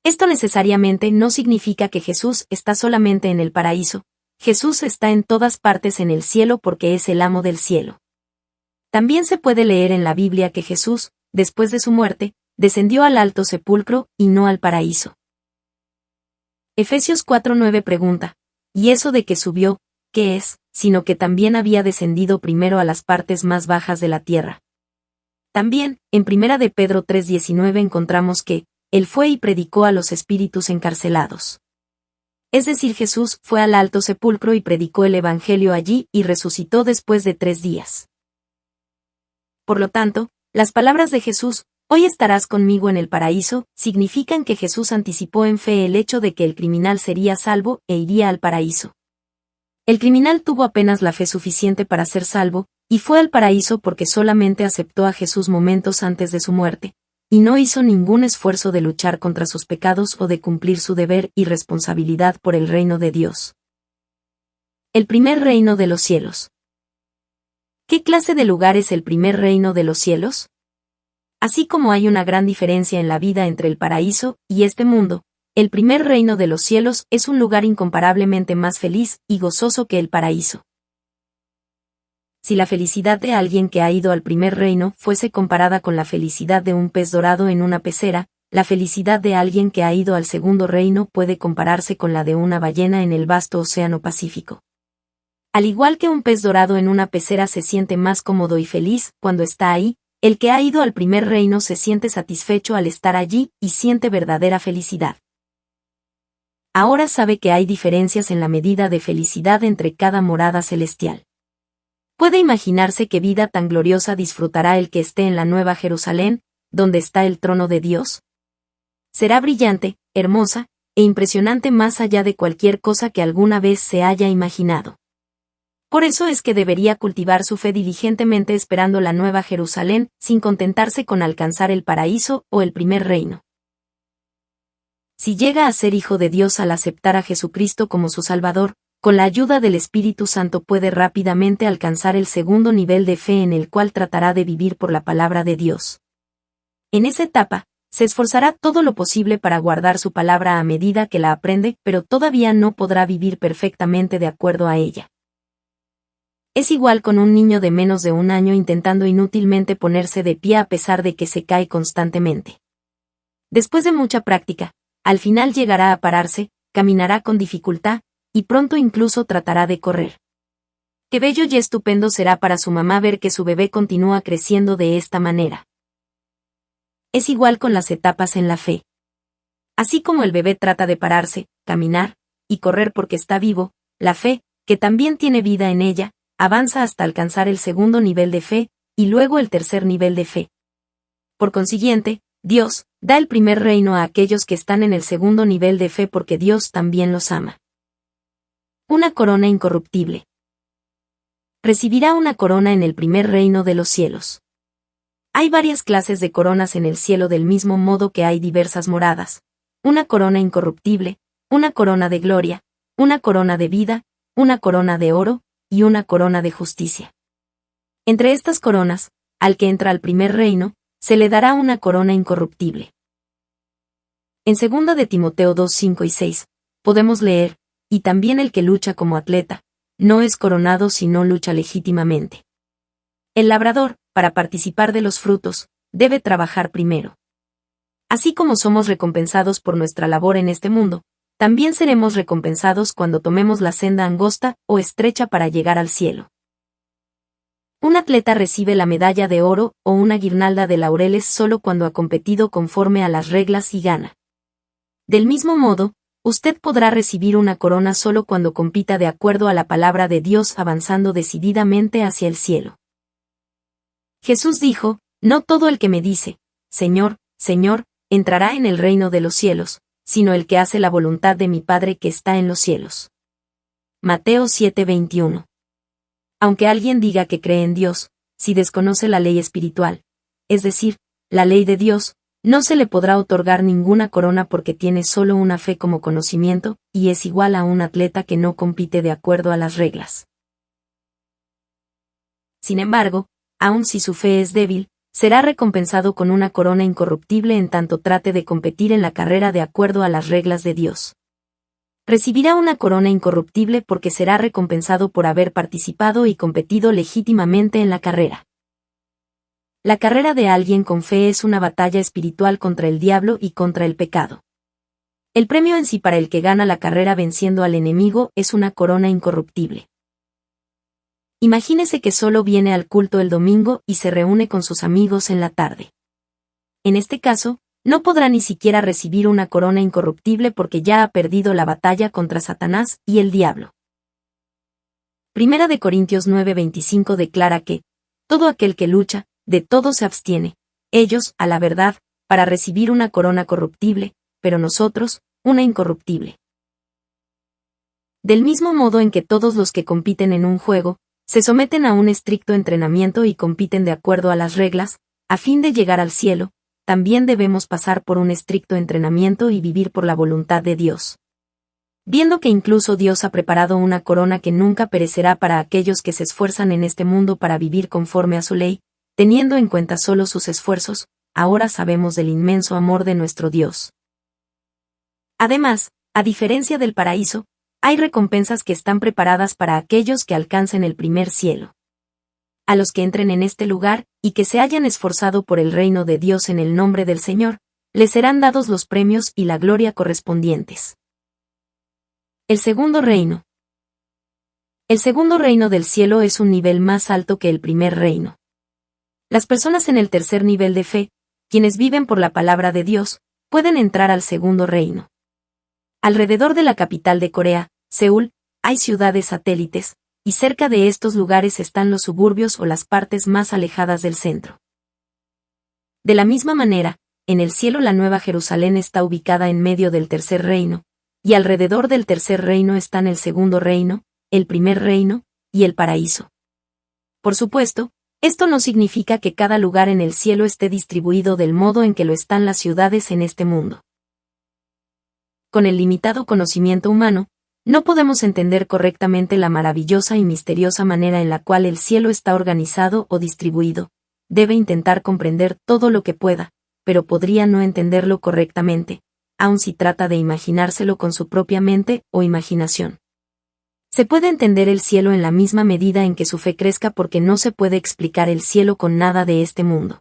[SPEAKER 1] Esto necesariamente no significa que Jesús está solamente en el paraíso, Jesús está en todas partes en el cielo porque es el amo del cielo. También se puede leer en la Biblia que Jesús, después de su muerte, descendió al alto sepulcro y no al paraíso. Efesios 4:9 pregunta, ¿y eso de que subió, qué es, sino que también había descendido primero a las partes más bajas de la tierra? También, en 1 de Pedro 3:19 encontramos que, Él fue y predicó a los espíritus encarcelados. Es decir, Jesús fue al alto sepulcro y predicó el Evangelio allí y resucitó después de 3 días. Por lo tanto, las palabras de Jesús, «Hoy estarás conmigo en el paraíso», significan que Jesús anticipó en fe el hecho de que el criminal sería salvo e iría al paraíso. El criminal tuvo apenas la fe suficiente para ser salvo, y fue al paraíso porque solamente aceptó a Jesús momentos antes de su muerte, y no hizo ningún esfuerzo de luchar contra sus pecados o de cumplir su deber y responsabilidad por el reino de Dios. El primer reino de los cielos. ¿Qué clase de lugar es el primer reino de los cielos? Así como hay una gran diferencia en la vida entre el paraíso y este mundo, el primer reino de los cielos es un lugar incomparablemente más feliz y gozoso que el paraíso. Si la felicidad de alguien que ha ido al primer reino fuese comparada con la felicidad de un pez dorado en una pecera, la felicidad de alguien que ha ido al segundo reino puede compararse con la de una ballena en el vasto océano Pacífico. Al igual que un pez dorado en una pecera se siente más cómodo y feliz cuando está ahí, el que ha ido al primer reino se siente satisfecho al estar allí y siente verdadera felicidad. Ahora sabe que hay diferencias en la medida de felicidad entre cada morada celestial. ¿Puede imaginarse qué vida tan gloriosa disfrutará el que esté en la Nueva Jerusalén, donde está el trono de Dios? Será brillante, hermosa, e impresionante más allá de cualquier cosa que alguna vez se haya imaginado. Por eso es que debería cultivar su fe diligentemente esperando la Nueva Jerusalén, sin contentarse con alcanzar el paraíso o el primer reino. Si llega a ser hijo de Dios al aceptar a Jesucristo como su Salvador, con la ayuda del Espíritu Santo puede rápidamente alcanzar el segundo nivel de fe en el cual tratará de vivir por la palabra de Dios. En esa etapa, se esforzará todo lo posible para guardar su palabra a medida que la aprende, pero todavía no podrá vivir perfectamente de acuerdo a ella. Es igual con un niño de menos de 1 año intentando inútilmente ponerse de pie a pesar de que se cae constantemente. Después de mucha práctica, al final llegará a pararse, caminará con dificultad, y pronto incluso tratará de correr. Qué bello y estupendo será para su mamá ver que su bebé continúa creciendo de esta manera. Es igual con las etapas en la fe. Así como el bebé trata de pararse, caminar, y correr porque está vivo, la fe, que también tiene vida en ella, avanza hasta alcanzar el segundo nivel de fe, y luego el tercer nivel de fe. Por consiguiente, Dios da el primer reino a aquellos que están en el segundo nivel de fe porque Dios también los ama. Una corona incorruptible. Recibirá una corona en el primer reino de los cielos. Hay varias clases de coronas en el cielo del mismo modo que hay diversas moradas. Una corona incorruptible, una corona de gloria, una corona de vida, una corona de oro, y una corona de justicia. Entre estas coronas, al que entra al primer reino, se le dará una corona incorruptible. En 2 de Timoteo 2, 5 y 6, podemos leer, y también el que lucha como atleta, no es coronado si no lucha legítimamente. El labrador, para participar de los frutos, debe trabajar primero. Así como somos recompensados por nuestra labor en este mundo, también seremos recompensados cuando tomemos la senda angosta o estrecha para llegar al cielo. Un atleta recibe la medalla de oro o una guirnalda de laureles solo cuando ha competido conforme a las reglas y gana. Del mismo modo, usted podrá recibir una corona solo cuando compita de acuerdo a la palabra de Dios avanzando decididamente hacia el cielo. Jesús dijo, no todo el que me dice, Señor, Señor, entrará en el reino de los cielos, sino el que hace la voluntad de mi Padre que está en los cielos. Mateo 7:21. Aunque alguien diga que cree en Dios, si desconoce la ley espiritual, es decir, la ley de Dios, no se le podrá otorgar ninguna corona porque tiene solo una fe como conocimiento, y es igual a un atleta que no compite de acuerdo a las reglas. Sin embargo, aun si su fe es débil, será recompensado con una corona incorruptible en tanto trate de competir en la carrera de acuerdo a las reglas de Dios. Recibirá una corona incorruptible porque será recompensado por haber participado y competido legítimamente en la carrera. La carrera de alguien con fe es una batalla espiritual contra el diablo y contra el pecado. El premio en sí para el que gana la carrera venciendo al enemigo es una corona incorruptible. Imagínese que solo viene al culto el domingo y se reúne con sus amigos en la tarde. En este caso, no podrá ni siquiera recibir una corona incorruptible porque ya ha perdido la batalla contra Satanás y el diablo. 1 de Corintios 9:25 declara que, todo aquel que lucha, de todo se abstiene, ellos, a la verdad, para recibir una corona corruptible, pero nosotros, una incorruptible. Del mismo modo en que todos los que compiten en un juego, se someten a un estricto entrenamiento y compiten de acuerdo a las reglas, a fin de llegar al cielo, también debemos pasar por un estricto entrenamiento y vivir por la voluntad de Dios. Viendo que incluso Dios ha preparado una corona que nunca perecerá para aquellos que se esfuerzan en este mundo para vivir conforme a su ley, teniendo en cuenta solo sus esfuerzos, ahora sabemos del inmenso amor de nuestro Dios. Además, a diferencia del paraíso, hay recompensas que están preparadas para aquellos que alcancen el primer cielo. A los que entren en este lugar, y que se hayan esforzado por el reino de Dios en el nombre del Señor, les serán dados los premios y la gloria correspondientes. El segundo reino. El segundo reino del cielo es un nivel más alto que el primer reino. Las personas en el tercer nivel de fe, quienes viven por la palabra de Dios, pueden entrar al segundo reino. Alrededor de la capital de Corea, Seúl, hay ciudades satélites, y cerca de estos lugares están los suburbios o las partes más alejadas del centro. De la misma manera, en el cielo la Nueva Jerusalén está ubicada en medio del tercer reino, y alrededor del tercer reino están el segundo reino, el primer reino, y el paraíso. Por supuesto, esto no significa que cada lugar en el cielo esté distribuido del modo en que lo están las ciudades en este mundo. con el limitado conocimiento humano, no podemos entender correctamente la maravillosa y misteriosa manera en la cual el cielo está organizado o distribuido. Debe intentar comprender todo lo que pueda, pero podría no entenderlo correctamente, aun si trata de imaginárselo con su propia mente o imaginación. Se puede entender el cielo en la misma medida en que su fe crezca porque no se puede explicar el cielo con nada de este mundo.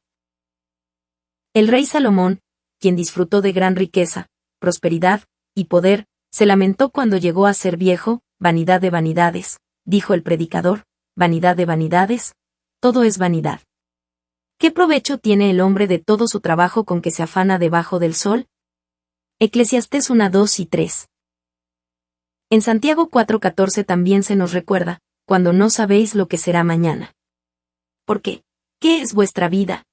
[SPEAKER 1] El rey Salomón, quien disfrutó de gran riqueza, prosperidad y poder, se lamentó cuando llegó a ser viejo. Vanidad de vanidades, dijo el predicador, vanidad de vanidades, todo es vanidad. ¿Qué provecho tiene el hombre de todo su trabajo con que se afana debajo del sol? Eclesiastés 1, 2 y 3. En Santiago 4:14 también se nos recuerda, cuando no sabéis lo que será mañana. ¿Por qué? ¿Qué es vuestra vida?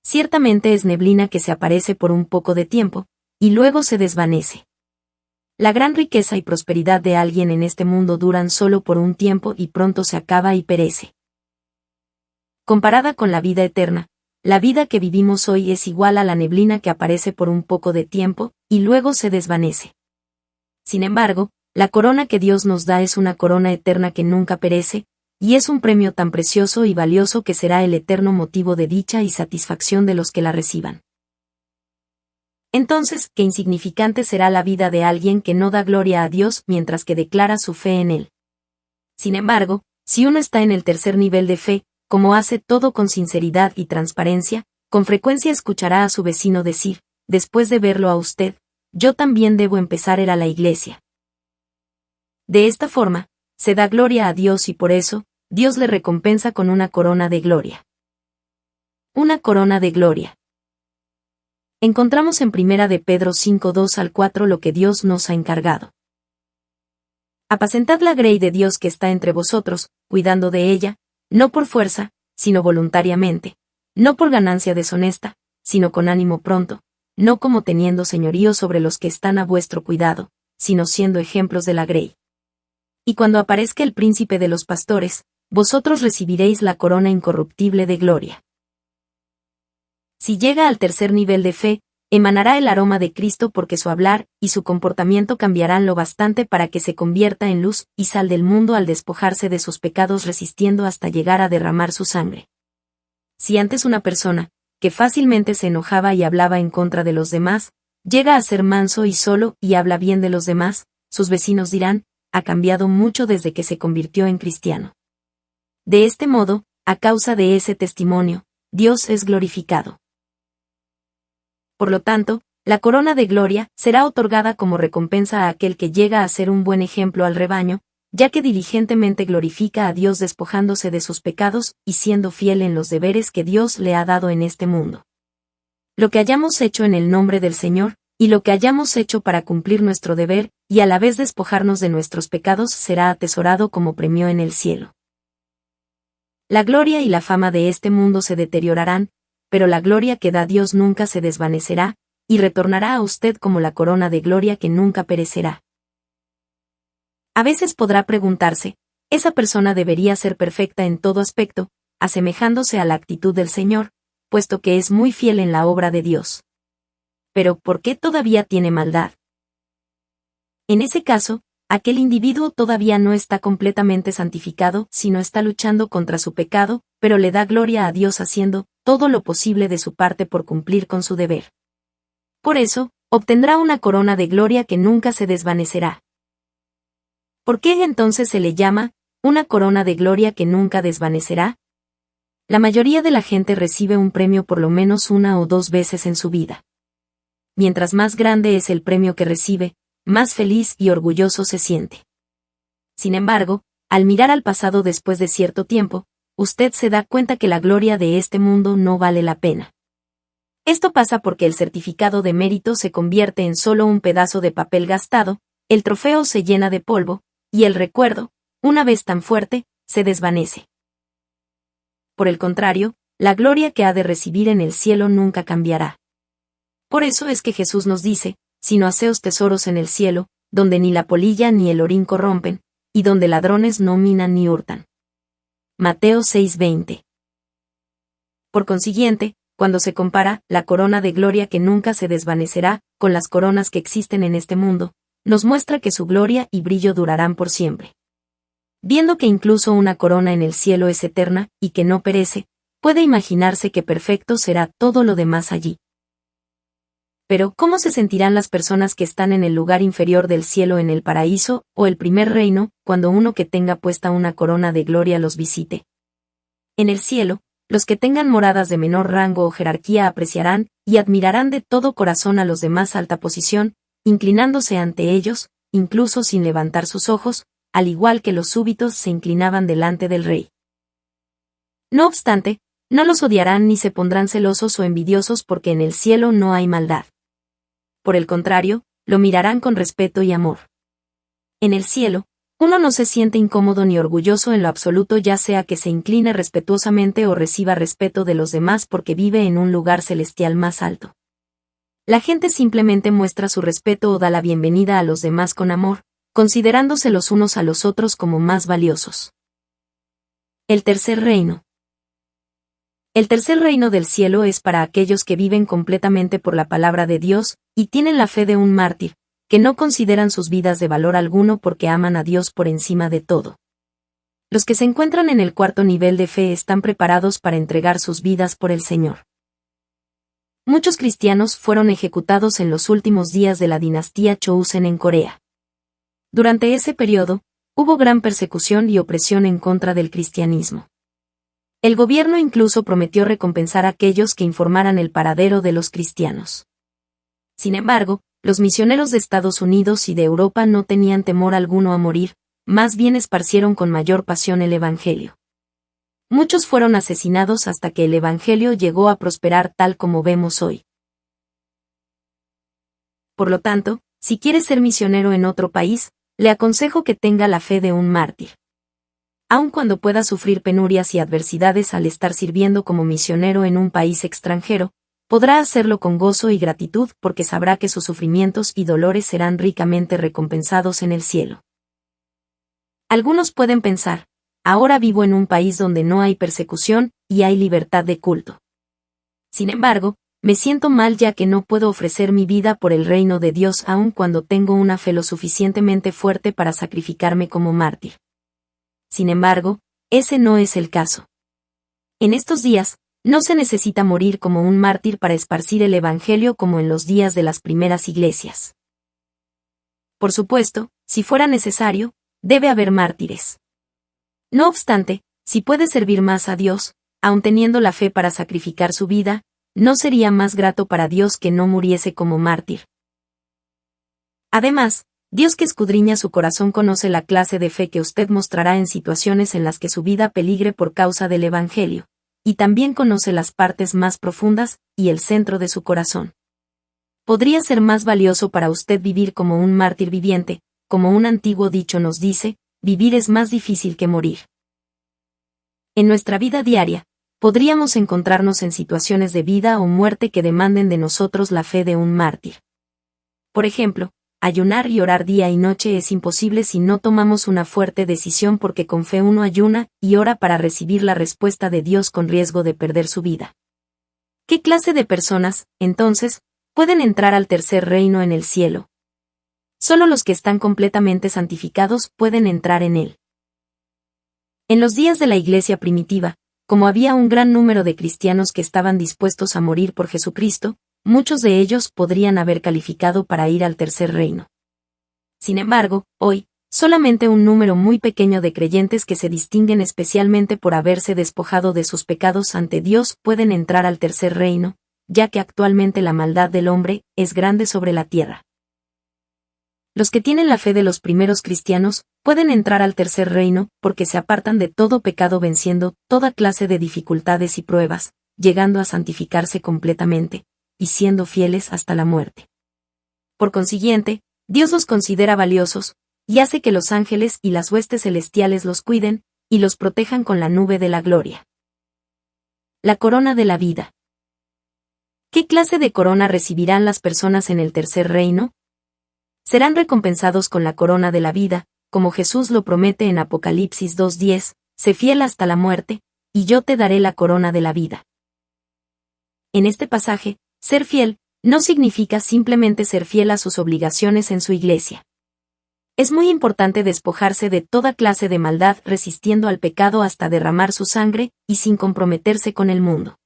[SPEAKER 1] Ciertamente es neblina que se aparece por un poco de tiempo, y luego se desvanece. La gran riqueza y prosperidad de alguien en este mundo duran solo por un tiempo y pronto se acaba y perece. Comparada con la vida eterna, la vida que vivimos hoy es igual a la neblina que aparece por un poco de tiempo, y luego se desvanece. Sin embargo, la corona que Dios nos da es una corona eterna que nunca perece, y es un premio tan precioso y valioso que será el eterno motivo de dicha y satisfacción de los que la reciban. Entonces, ¿qué insignificante será la vida de alguien que no da gloria a Dios mientras que declara su fe en Él? Sin embargo, si uno está en el tercer nivel de fe, como hace todo con sinceridad y transparencia, con frecuencia escuchará a su vecino decir, después de verlo a usted, yo también debo empezar a ir a la iglesia. De esta forma, se da gloria a Dios y por eso, Dios le recompensa con una corona de gloria. Una corona de gloria. Encontramos en 1 de Pedro 5, 2 al 4 lo que Dios nos ha encargado. Apacentad la grey de Dios que está entre vosotros, cuidando de ella, no por fuerza, sino voluntariamente, no por ganancia deshonesta, sino con ánimo pronto, no como teniendo señorío sobre los que están a vuestro cuidado, sino siendo ejemplos de la grey. Y cuando aparezca el príncipe de los pastores, vosotros recibiréis la corona incorruptible de gloria. Si llega al tercer nivel de fe, emanará el aroma de Cristo porque su hablar y su comportamiento cambiarán lo bastante para que se convierta en luz y sal del mundo al despojarse de sus pecados resistiendo hasta llegar a derramar su sangre. Si antes una persona, que fácilmente se enojaba y hablaba en contra de los demás, llega a ser manso y solo y habla bien de los demás, sus vecinos dirán, ha cambiado mucho desde que se convirtió en cristiano. De este modo, a causa de ese testimonio, Dios es glorificado. Por lo tanto, la corona de gloria será otorgada como recompensa a aquel que llega a ser un buen ejemplo al rebaño, ya que diligentemente glorifica a Dios despojándose de sus pecados y siendo fiel en los deberes que Dios le ha dado en este mundo. Lo que hayamos hecho en el nombre del Señor, y lo que hayamos hecho para cumplir nuestro deber, y a la vez despojarnos de nuestros pecados será atesorado como premio en el cielo. La gloria y la fama de este mundo se deteriorarán, pero la gloria que da Dios nunca se desvanecerá, y retornará a usted como la corona de gloria que nunca perecerá. A veces podrá preguntarse, esa persona debería ser perfecta en todo aspecto, asemejándose a la actitud del Señor, puesto que es muy fiel en la obra de Dios. Pero ¿por qué todavía tiene maldad? En ese caso, aquel individuo todavía no está completamente santificado, sino está luchando contra su pecado, pero le da gloria a Dios haciendo todo lo posible de su parte por cumplir con su deber. Por eso, obtendrá una corona de gloria que nunca se desvanecerá. ¿Por qué entonces se le llama una corona de gloria que nunca desvanecerá? La mayoría de la gente recibe un premio por lo menos una o dos veces en su vida. Mientras más grande es el premio que recibe, más feliz y orgulloso se siente. Sin embargo, al mirar al pasado después de cierto tiempo, usted se da cuenta que la gloria de este mundo no vale la pena. Esto pasa porque el certificado de mérito se convierte en solo un pedazo de papel gastado, el trofeo se llena de polvo, y el recuerdo, una vez tan fuerte, se desvanece. Por el contrario, la gloria que ha de recibir en el cielo nunca cambiará. Por eso es que Jesús nos dice, sino haceos tesoros en el cielo, donde ni la polilla ni el orín corrompen, y donde ladrones no minan ni hurtan. Mateo 6:20. Por consiguiente, cuando se compara la corona de gloria que nunca se desvanecerá con las coronas que existen en este mundo, nos muestra que su gloria y brillo durarán por siempre. Viendo que incluso una corona en el cielo es eterna y que no perece, puede imaginarse que perfecto será todo lo demás allí. Pero, ¿cómo se sentirán las personas que están en el lugar inferior del cielo en el paraíso o el primer reino, cuando uno que tenga puesta una corona de gloria los visite? En el cielo, los que tengan moradas de menor rango o jerarquía apreciarán y admirarán de todo corazón a los de más alta posición, inclinándose ante ellos, incluso sin levantar sus ojos, al igual que los súbitos se inclinaban delante del rey. No obstante, no los odiarán ni se pondrán celosos o envidiosos porque en el cielo no hay maldad. Por el contrario, lo mirarán con respeto y amor. En el cielo, uno no se siente incómodo ni orgulloso en lo absoluto, ya sea que se incline respetuosamente o reciba respeto de los demás porque vive en un lugar celestial más alto. La gente simplemente muestra su respeto o da la bienvenida a los demás con amor, considerándose los unos a los otros como más valiosos. El tercer reino. El tercer reino del cielo es para aquellos que viven completamente por la palabra de Dios, y tienen la fe de un mártir, que no consideran sus vidas de valor alguno porque aman a Dios por encima de todo. Los que se encuentran en el cuarto nivel de fe están preparados para entregar sus vidas por el Señor. Muchos cristianos fueron ejecutados en los últimos días de la dinastía Chosun en Corea. Durante ese periodo, hubo gran persecución y opresión en contra del cristianismo. El gobierno incluso prometió recompensar a aquellos que informaran el paradero de los cristianos. Sin embargo, los misioneros de Estados Unidos y de Europa no tenían temor alguno a morir, más bien esparcieron con mayor pasión el Evangelio. Muchos fueron asesinados hasta que el Evangelio llegó a prosperar tal como vemos hoy. Por lo tanto, si quiere ser misionero en otro país, le aconsejo que tenga la fe de un mártir. Aun cuando pueda sufrir penurias y adversidades al estar sirviendo como misionero en un país extranjero, podrá hacerlo con gozo y gratitud porque sabrá que sus sufrimientos y dolores serán ricamente recompensados en el cielo. Algunos pueden pensar, ahora vivo en un país donde no hay persecución y hay libertad de culto. Sin embargo, me siento mal ya que no puedo ofrecer mi vida por el reino de Dios aun cuando tengo una fe lo suficientemente fuerte para sacrificarme como mártir. Sin embargo, ese no es el caso. En estos días, no se necesita morir como un mártir para esparcir el Evangelio como en los días de las primeras iglesias. Por supuesto, si fuera necesario, debe haber mártires. No obstante, si puede servir más a Dios, aun teniendo la fe para sacrificar su vida, ¿no sería más grato para Dios que no muriese como mártir? Además, Dios que escudriña su corazón conoce la clase de fe que usted mostrará en situaciones en las que su vida peligre por causa del Evangelio, y también conoce las partes más profundas y el centro de su corazón. Podría ser más valioso para usted vivir como un mártir viviente, como un antiguo dicho nos dice, vivir es más difícil que morir. En nuestra vida diaria, podríamos encontrarnos en situaciones de vida o muerte que demanden de nosotros la fe de un mártir. Por ejemplo, ayunar y orar día y noche es imposible si no tomamos una fuerte decisión porque con fe uno ayuna y ora para recibir la respuesta de Dios con riesgo de perder su vida. ¿Qué clase de personas, entonces, pueden entrar al tercer reino en el cielo? Solo los que están completamente santificados pueden entrar en él. En los días de la iglesia primitiva, como había un gran número de cristianos que estaban dispuestos a morir por Jesucristo, muchos de ellos podrían haber calificado para ir al tercer reino. Sin embargo, hoy, solamente un número muy pequeño de creyentes que se distinguen especialmente por haberse despojado de sus pecados ante Dios pueden entrar al tercer reino, ya que actualmente la maldad del hombre es grande sobre la tierra. Los que tienen la fe de los primeros cristianos pueden entrar al tercer reino porque se apartan de todo pecado venciendo toda clase de dificultades y pruebas, llegando a santificarse completamente, y siendo fieles hasta la muerte. Por consiguiente, Dios los considera valiosos, y hace que los ángeles y las huestes celestiales los cuiden, y los protejan con la nube de la gloria. La corona de la vida. ¿Qué clase de corona recibirán las personas en el tercer reino? Serán recompensados con la corona de la vida, como Jesús lo promete en Apocalipsis 2:10, sé fiel hasta la muerte, y yo te daré la corona de la vida. En este pasaje, ser fiel no significa simplemente ser fiel a sus obligaciones en su iglesia. Es muy importante despojarse de toda clase de maldad resistiendo al pecado hasta derramar su sangre y sin comprometerse con el mundo.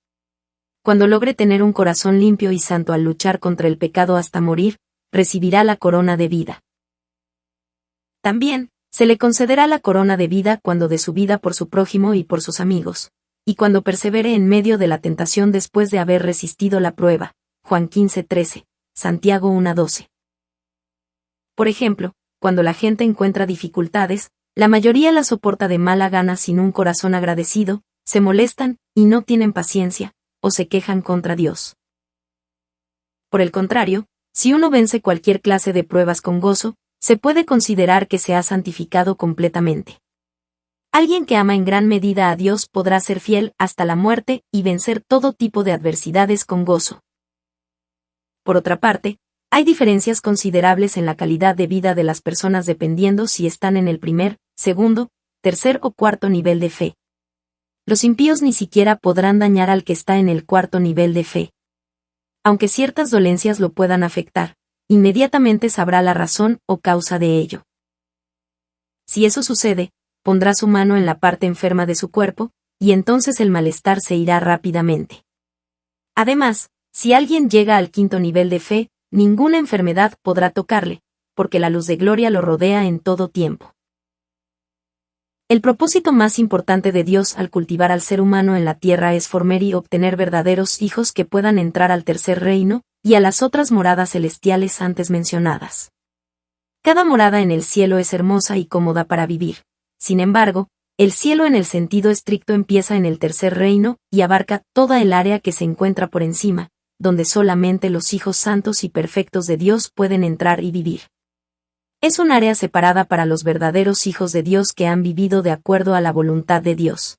[SPEAKER 1] Cuando logre tener un corazón limpio y santo al luchar contra el pecado hasta morir, recibirá la corona de vida. También, se le concederá la corona de vida cuando dé su vida por su prójimo y por sus amigos, y cuando persevere en medio de la tentación después de haber resistido la prueba. Juan 15:13, Santiago 1:12. Por ejemplo, cuando la gente encuentra dificultades, la mayoría las soporta de mala gana sin un corazón agradecido, se molestan y no tienen paciencia, o se quejan contra Dios. Por el contrario, si uno vence cualquier clase de pruebas con gozo, se puede considerar que se ha santificado completamente. Alguien que ama en gran medida a Dios podrá ser fiel hasta la muerte y vencer todo tipo de adversidades con gozo. Por otra parte, hay diferencias considerables en la calidad de vida de las personas dependiendo si están en el primer, segundo, tercer o cuarto nivel de fe. Los impíos ni siquiera podrán dañar al que está en el cuarto nivel de fe. Aunque ciertas dolencias lo puedan afectar, inmediatamente sabrá la razón o causa de ello. Si eso sucede, pondrá su mano en la parte enferma de su cuerpo, y entonces el malestar se irá rápidamente. Además, si alguien llega al quinto nivel de fe, ninguna enfermedad podrá tocarle, porque la luz de gloria lo rodea en todo tiempo. El propósito más importante de Dios al cultivar al ser humano en la tierra es formar y obtener verdaderos hijos que puedan entrar al tercer reino, y a las otras moradas celestiales antes mencionadas. Cada morada en el cielo es hermosa y cómoda para vivir. Sin embargo, el cielo en el sentido estricto empieza en el tercer reino y abarca toda el área que se encuentra por encima, donde solamente los hijos santos y perfectos de Dios pueden entrar y vivir. Es un área separada para los verdaderos hijos de Dios que han vivido de acuerdo a la voluntad de Dios.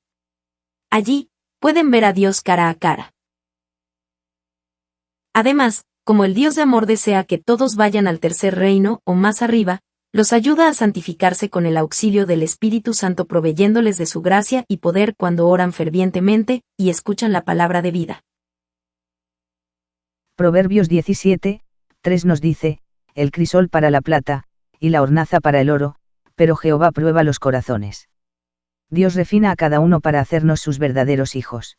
[SPEAKER 1] Allí, pueden ver a Dios cara a cara. Además, como el Dios de amor desea que todos vayan al tercer reino o más arriba, los ayuda a santificarse con el auxilio del Espíritu Santo proveyéndoles de su gracia y poder cuando oran fervientemente y escuchan la palabra de vida.
[SPEAKER 2] Proverbios 17:3 nos dice, el crisol para la plata, y la hornaza para el oro, pero Jehová prueba los corazones. Dios refina a cada uno para hacernos sus verdaderos hijos.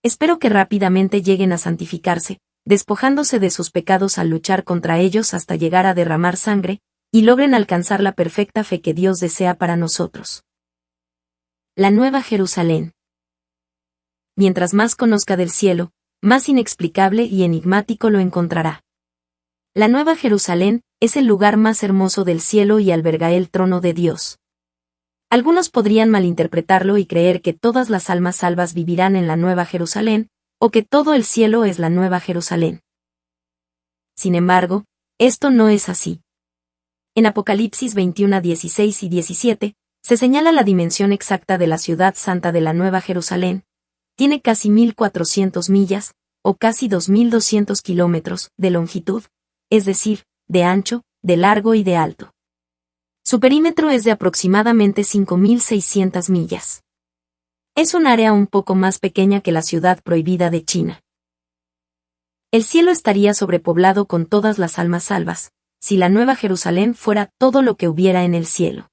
[SPEAKER 1] Espero que rápidamente lleguen a santificarse, despojándose de sus pecados al luchar contra ellos hasta llegar a derramar sangre, y logren alcanzar la perfecta fe que Dios desea para nosotros. La Nueva Jerusalén. Mientras más conozca del cielo, más inexplicable y enigmático lo encontrará. La Nueva Jerusalén es el lugar más hermoso del cielo y alberga el trono de Dios. Algunos podrían malinterpretarlo y creer que todas las almas salvas vivirán en la Nueva Jerusalén, o que todo el cielo es la Nueva Jerusalén. Sin embargo, esto no es así. En Apocalipsis 21:16 y 17, se señala la dimensión exacta de la ciudad santa de la Nueva Jerusalén. Tiene casi 1.400 millas, o casi 2.200 kilómetros, de longitud, es decir, de ancho, de largo y de alto. Su perímetro es de aproximadamente 5.600 millas. Es un área un poco más pequeña que la ciudad prohibida de China. El cielo estaría sobrepoblado con todas las almas salvas, si la Nueva Jerusalén fuera todo lo que hubiera en el cielo.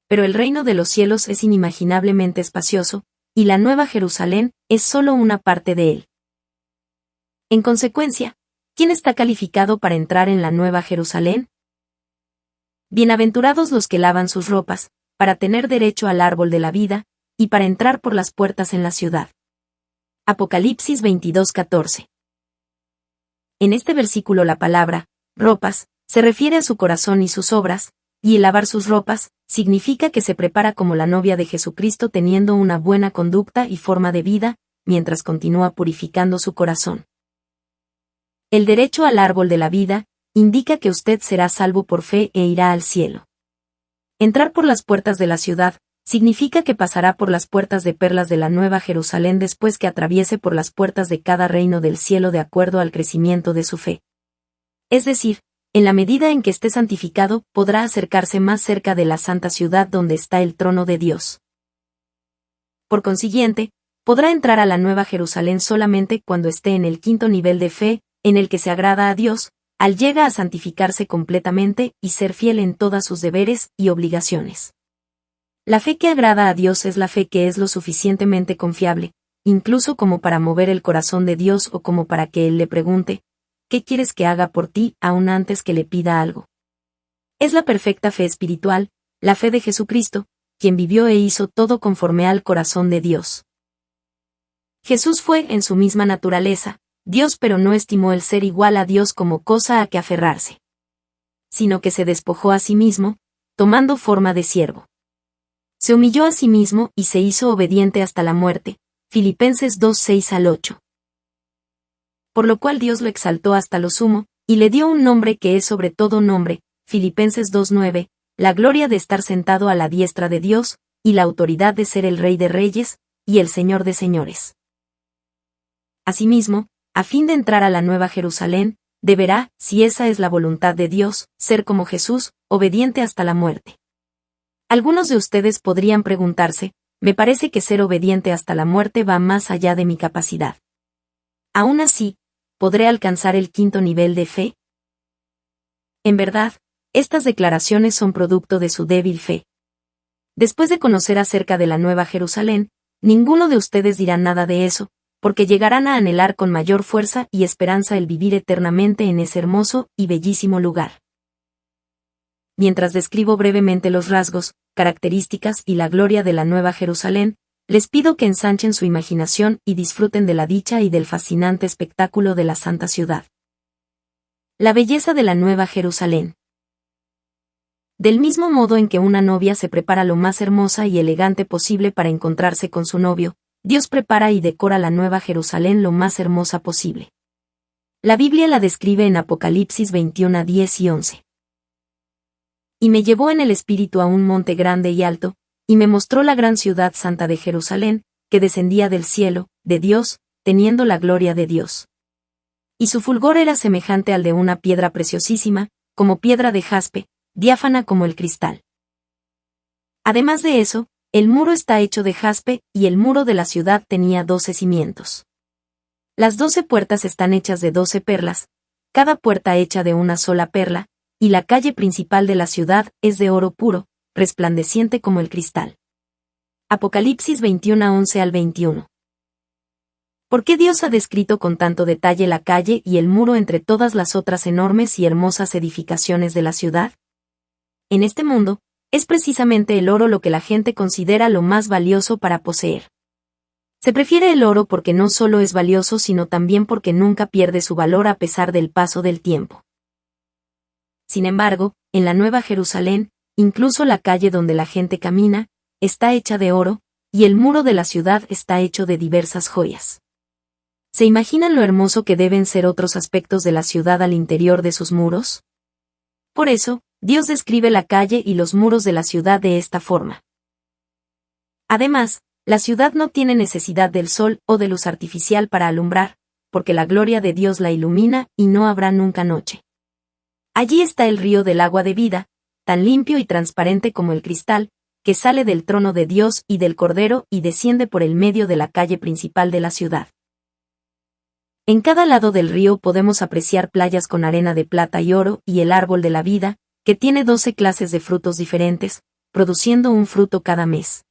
[SPEAKER 1] Pero el reino de los cielos es inimaginablemente espacioso, y la Nueva Jerusalén es solo una parte de él. En consecuencia, ¿quién está calificado para entrar en la Nueva Jerusalén? Bienaventurados los que lavan sus ropas, para tener derecho al árbol de la vida, y para entrar por las puertas en la ciudad. Apocalipsis 22:14. En este versículo la palabra, ropas, se refiere a su corazón y sus obras, y el lavar sus ropas, significa que se prepara como la novia de Jesucristo teniendo una buena conducta y forma de vida, mientras continúa purificando su corazón. El derecho al árbol de la vida, indica que usted será salvo por fe e irá al cielo. Entrar por las puertas de la ciudad, significa que pasará por las puertas de perlas de la Nueva Jerusalén después que atraviese por las puertas de cada reino del cielo de acuerdo al crecimiento de su fe. Es decir, en la medida en que esté santificado, podrá acercarse más cerca de la santa ciudad donde está el trono de Dios. Por consiguiente, podrá entrar a la Nueva Jerusalén solamente cuando esté en el quinto nivel de fe, en el que se agrada a Dios, al llega a santificarse completamente y ser fiel en todas sus deberes y obligaciones. La fe que agrada a Dios es la fe que es lo suficientemente confiable, incluso como para mover el corazón de Dios o como para que Él le pregunte, ¿qué quieres que haga por ti aún antes que le pida algo? Es la perfecta fe espiritual, la fe de Jesucristo, quien vivió e hizo todo conforme al corazón de Dios. Jesús fue, en su misma naturaleza, Dios, pero no estimó el ser igual a Dios como cosa a que aferrarse, sino que se despojó a sí mismo, tomando forma de siervo. Se humilló a sí mismo y se hizo obediente hasta la muerte. Filipenses 2:6-8. Por lo cual Dios lo exaltó hasta lo sumo, y le dio un nombre que es sobre todo nombre. Filipenses 2:9, la gloria de estar sentado a la diestra de Dios, y la autoridad de ser el Rey de Reyes, y el Señor de Señores. Asimismo, a fin de entrar a la Nueva Jerusalén, deberá, si esa es la voluntad de Dios, ser como Jesús, obediente hasta la muerte. Algunos de ustedes podrían preguntarse, me parece que ser obediente hasta la muerte va más allá de mi capacidad. Aún así, ¿podré alcanzar el quinto nivel de fe? En verdad, estas declaraciones son producto de su débil fe. Después de conocer acerca de la Nueva Jerusalén, ninguno de ustedes dirá nada de eso, porque llegarán a anhelar con mayor fuerza y esperanza el vivir eternamente en ese hermoso y bellísimo lugar. Mientras describo brevemente los rasgos, características y la gloria de la Nueva Jerusalén, les pido que ensanchen su imaginación y disfruten de la dicha y del fascinante espectáculo de la Santa Ciudad. La belleza de la Nueva Jerusalén. Del mismo modo en que una novia se prepara lo más hermosa y elegante posible para encontrarse con su novio, Dios prepara y decora la Nueva Jerusalén lo más hermosa posible. La Biblia la describe en Apocalipsis 21:10 y 11. Y me llevó en el espíritu a un monte grande y alto, y me mostró la gran ciudad santa de Jerusalén, que descendía del cielo, de Dios, teniendo la gloria de Dios. Y su fulgor era semejante al de una piedra preciosísima, como piedra de jaspe, diáfana como el cristal. Además de eso, el muro está hecho de jaspe, y el muro de la ciudad tenía 12 cimientos. Las 12 puertas están hechas de 12 perlas, cada puerta hecha de una sola perla, y la calle principal de la ciudad es de oro puro, resplandeciente como el cristal. Apocalipsis 21:11-21. ¿Por qué Dios ha descrito con tanto detalle la calle y el muro entre todas las otras enormes y hermosas edificaciones de la ciudad? En este mundo, es precisamente el oro lo que la gente considera lo más valioso para poseer. Se prefiere el oro porque no solo es valioso sino también porque nunca pierde su valor a pesar del paso del tiempo. Sin embargo, en la Nueva Jerusalén, incluso la calle donde la gente camina, está hecha de oro, y el muro de la ciudad está hecho de diversas joyas. ¿Se imaginan lo hermoso que deben ser otros aspectos de la ciudad al interior de sus muros? Por eso, Dios describe la calle y los muros de la ciudad de esta forma. Además, la ciudad no tiene necesidad del sol o de luz artificial para alumbrar, porque la gloria de Dios la ilumina y no habrá nunca noche. Allí está el río del agua de vida, tan limpio y transparente como el cristal, que sale del trono de Dios y del Cordero y desciende por el medio de la calle principal de la ciudad. En cada lado del río podemos apreciar playas con arena de plata y oro y el árbol de la vida, que tiene 12 clases de frutos diferentes, produciendo un fruto cada mes.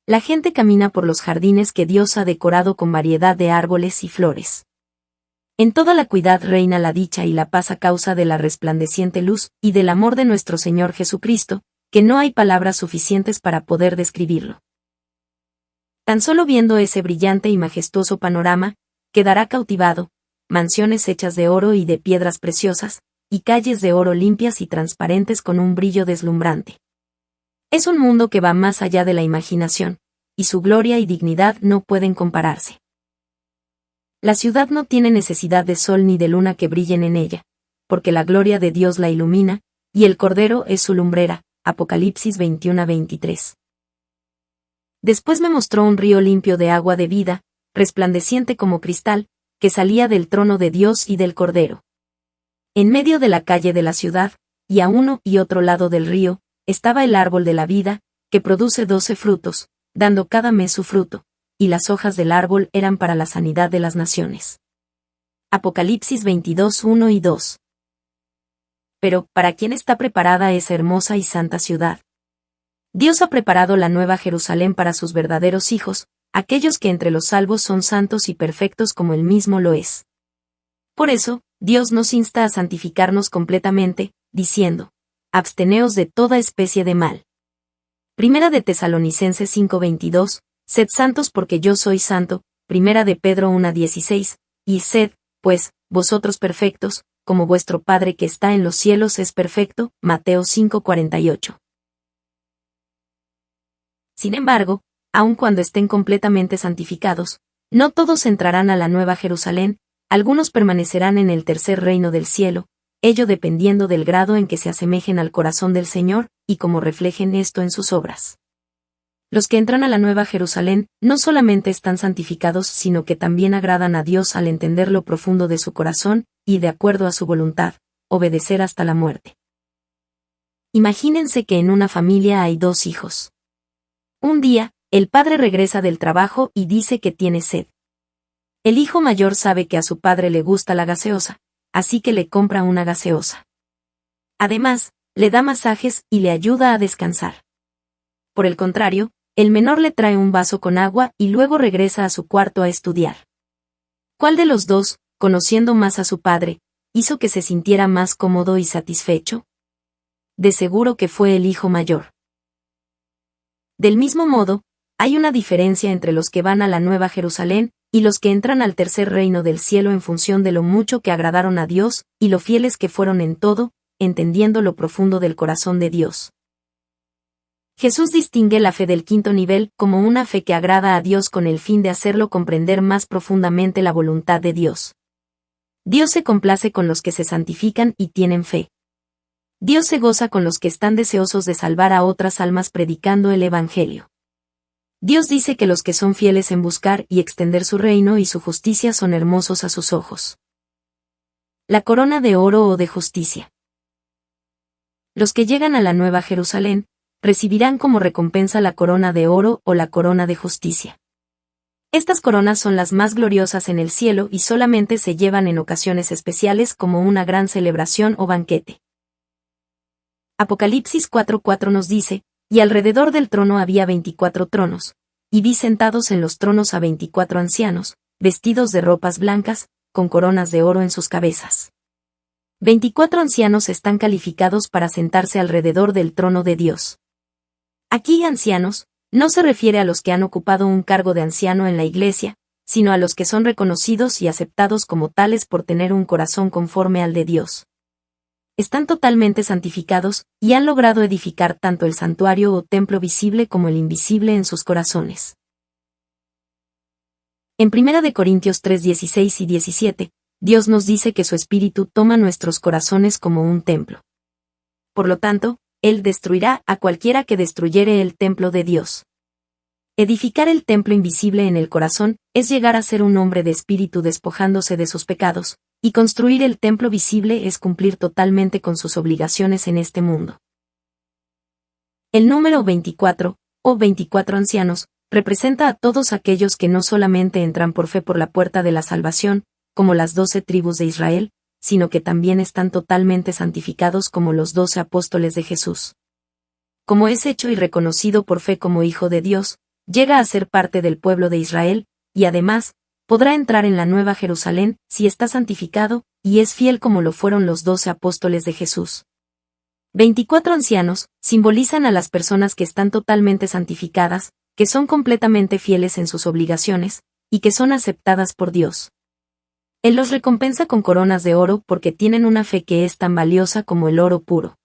[SPEAKER 1] La gente camina por los jardines que Dios ha decorado con variedad de árboles y flores. En toda la cuidad reina la dicha y la paz a causa de la resplandeciente luz y del amor de nuestro Señor Jesucristo, que no hay palabras suficientes para poder describirlo. Tan solo viendo ese brillante y majestuoso panorama, quedará cautivado, mansiones hechas de oro y de piedras preciosas, y calles de oro limpias y transparentes con un brillo deslumbrante. Es un mundo que va más allá de la imaginación, y su gloria y dignidad no pueden compararse. La ciudad no tiene necesidad de sol ni de luna que brillen en ella, porque la gloria de Dios la ilumina, y el Cordero es su lumbrera. Apocalipsis 21:23. Después me mostró un río limpio de agua de vida, resplandeciente como cristal, que salía del trono de Dios y del Cordero. En medio de la calle de la ciudad, y a uno y otro lado del río, estaba el árbol de la vida, que produce 12 frutos, dando cada mes su fruto, y las hojas del árbol eran para la sanidad de las naciones. Apocalipsis 22, 1 y 2. Pero, ¿para quién está preparada esa hermosa y santa ciudad? Dios ha preparado la nueva Jerusalén para sus verdaderos hijos, aquellos que entre los salvos son santos y perfectos como Él mismo lo es. Por eso, Dios nos insta a santificarnos completamente, diciendo: absteneos de toda especie de mal. Primera de Tesalonicenses 5:22, sed santos porque yo soy santo. Primera de Pedro 1:16, y sed, pues, vosotros perfectos, como vuestro Padre que está en los cielos es perfecto. Mateo 5:48. Sin embargo, aun cuando estén completamente santificados, no todos entrarán a la nueva Jerusalén, algunos permanecerán en el tercer reino del cielo, ello dependiendo del grado en que se asemejen al corazón del Señor, y cómo reflejen esto en sus obras. Los que entran a la nueva Jerusalén no solamente están santificados, sino que también agradan a Dios al entender lo profundo de su corazón, y de acuerdo a su voluntad, obedecer hasta la muerte. Imagínense que en una familia hay dos hijos. Un día, el padre regresa del trabajo y dice que tiene sed. El hijo mayor sabe que a su padre le gusta la gaseosa, así que le compra una gaseosa. Además, le da masajes y le ayuda a descansar. Por el contrario, el menor le trae un vaso con agua y luego regresa a su cuarto a estudiar. ¿Cuál de los dos, conociendo más a su padre, hizo que se sintiera más cómodo y satisfecho? De seguro que fue el hijo mayor. Del mismo modo, hay una diferencia entre los que van a la Nueva Jerusalén y los que entran al tercer reino del cielo en función de lo mucho que agradaron a Dios y lo fieles que fueron en todo, entendiendo lo profundo del corazón de Dios. Jesús distingue la fe del quinto nivel como una fe que agrada a Dios con el fin de hacerlo comprender más profundamente la voluntad de Dios. Dios se complace con los que se santifican y tienen fe. Dios se goza con los que están deseosos de salvar a otras almas predicando el Evangelio. Dios dice que los que son fieles en buscar y extender su reino y su justicia son hermosos a sus ojos. La corona de oro o de justicia. Los que llegan a la Nueva Jerusalén recibirán como recompensa la corona de oro o la corona de justicia. Estas coronas son las más gloriosas en el cielo y solamente se llevan en ocasiones especiales como una gran celebración o banquete. Apocalipsis 4:4 nos dice: y alrededor del trono había 24 tronos, y vi sentados en los tronos a 24 ancianos, vestidos de ropas blancas, con coronas de oro en sus cabezas. 24 ancianos están calificados para sentarse alrededor del trono de Dios. Aquí ancianos, no se refiere a los que han ocupado un cargo de anciano en la iglesia, sino a los que son reconocidos y aceptados como tales por tener un corazón conforme al de Dios. Están totalmente santificados, y han logrado edificar tanto el santuario o templo visible como el invisible en sus corazones. En 1 Corintios 3:16 y 17, Dios nos dice que su Espíritu toma nuestros corazones como un templo. Por lo tanto, Él destruirá a cualquiera que destruyere el templo de Dios. Edificar el templo invisible en el corazón es llegar a ser un hombre de espíritu despojándose de sus pecados, y construir el templo visible es cumplir totalmente con sus obligaciones en este mundo. El número 24, o 24 ancianos, representa a todos aquellos que no solamente entran por fe por la puerta de la salvación, como las 12 tribus de Israel, sino que también están totalmente santificados como los 12 apóstoles de Jesús. Como es hecho y reconocido por fe como hijo de Dios, llega a ser parte del pueblo de Israel, y además, podrá entrar en la Nueva Jerusalén si está santificado, y es fiel como lo fueron los 12 apóstoles de Jesús. 24 ancianos simbolizan a las personas que están totalmente santificadas, que son completamente fieles en sus obligaciones, y que son aceptadas por Dios. Él los recompensa con coronas de oro porque tienen una fe que es tan valiosa como el oro puro.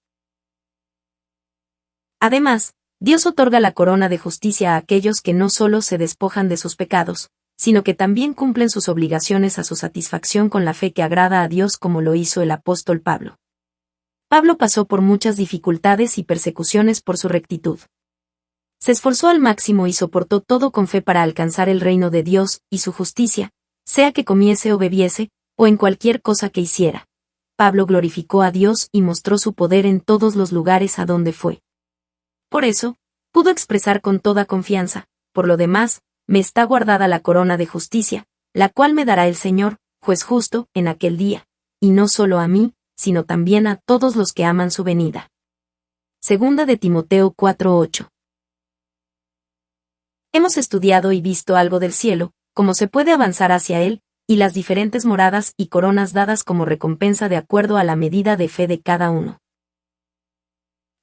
[SPEAKER 1] Además, Dios otorga la corona de justicia a aquellos que no solo se despojan de sus pecados, sino que también cumplen sus obligaciones a su satisfacción con la fe que agrada a Dios como lo hizo el apóstol Pablo. Pablo pasó por muchas dificultades y persecuciones por su rectitud. Se esforzó al máximo y soportó todo con fe para alcanzar el reino de Dios y su justicia, sea que comiese o bebiese, o en cualquier cosa que hiciera. Pablo glorificó a Dios y mostró su poder en todos los lugares a donde fue. Por eso, pudo expresar con toda confianza: por lo demás, me está guardada la corona de justicia, la cual me dará el Señor, juez justo, en aquel día, y no solo a mí, sino también a todos los que aman su venida. Segunda de Timoteo 4:8. Hemos estudiado y visto algo del cielo, cómo se puede avanzar hacia él, y las diferentes moradas y coronas dadas como recompensa de acuerdo a la medida de fe de cada uno.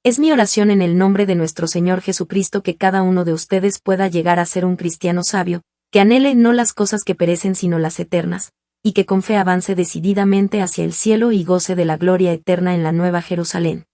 [SPEAKER 1] Es mi oración en el nombre de nuestro Señor Jesucristo que cada uno de ustedes pueda llegar a ser un cristiano sabio, que anhele no las cosas que perecen sino las eternas, y que con fe avance decididamente hacia el cielo y goce de la gloria eterna en la Nueva Jerusalén.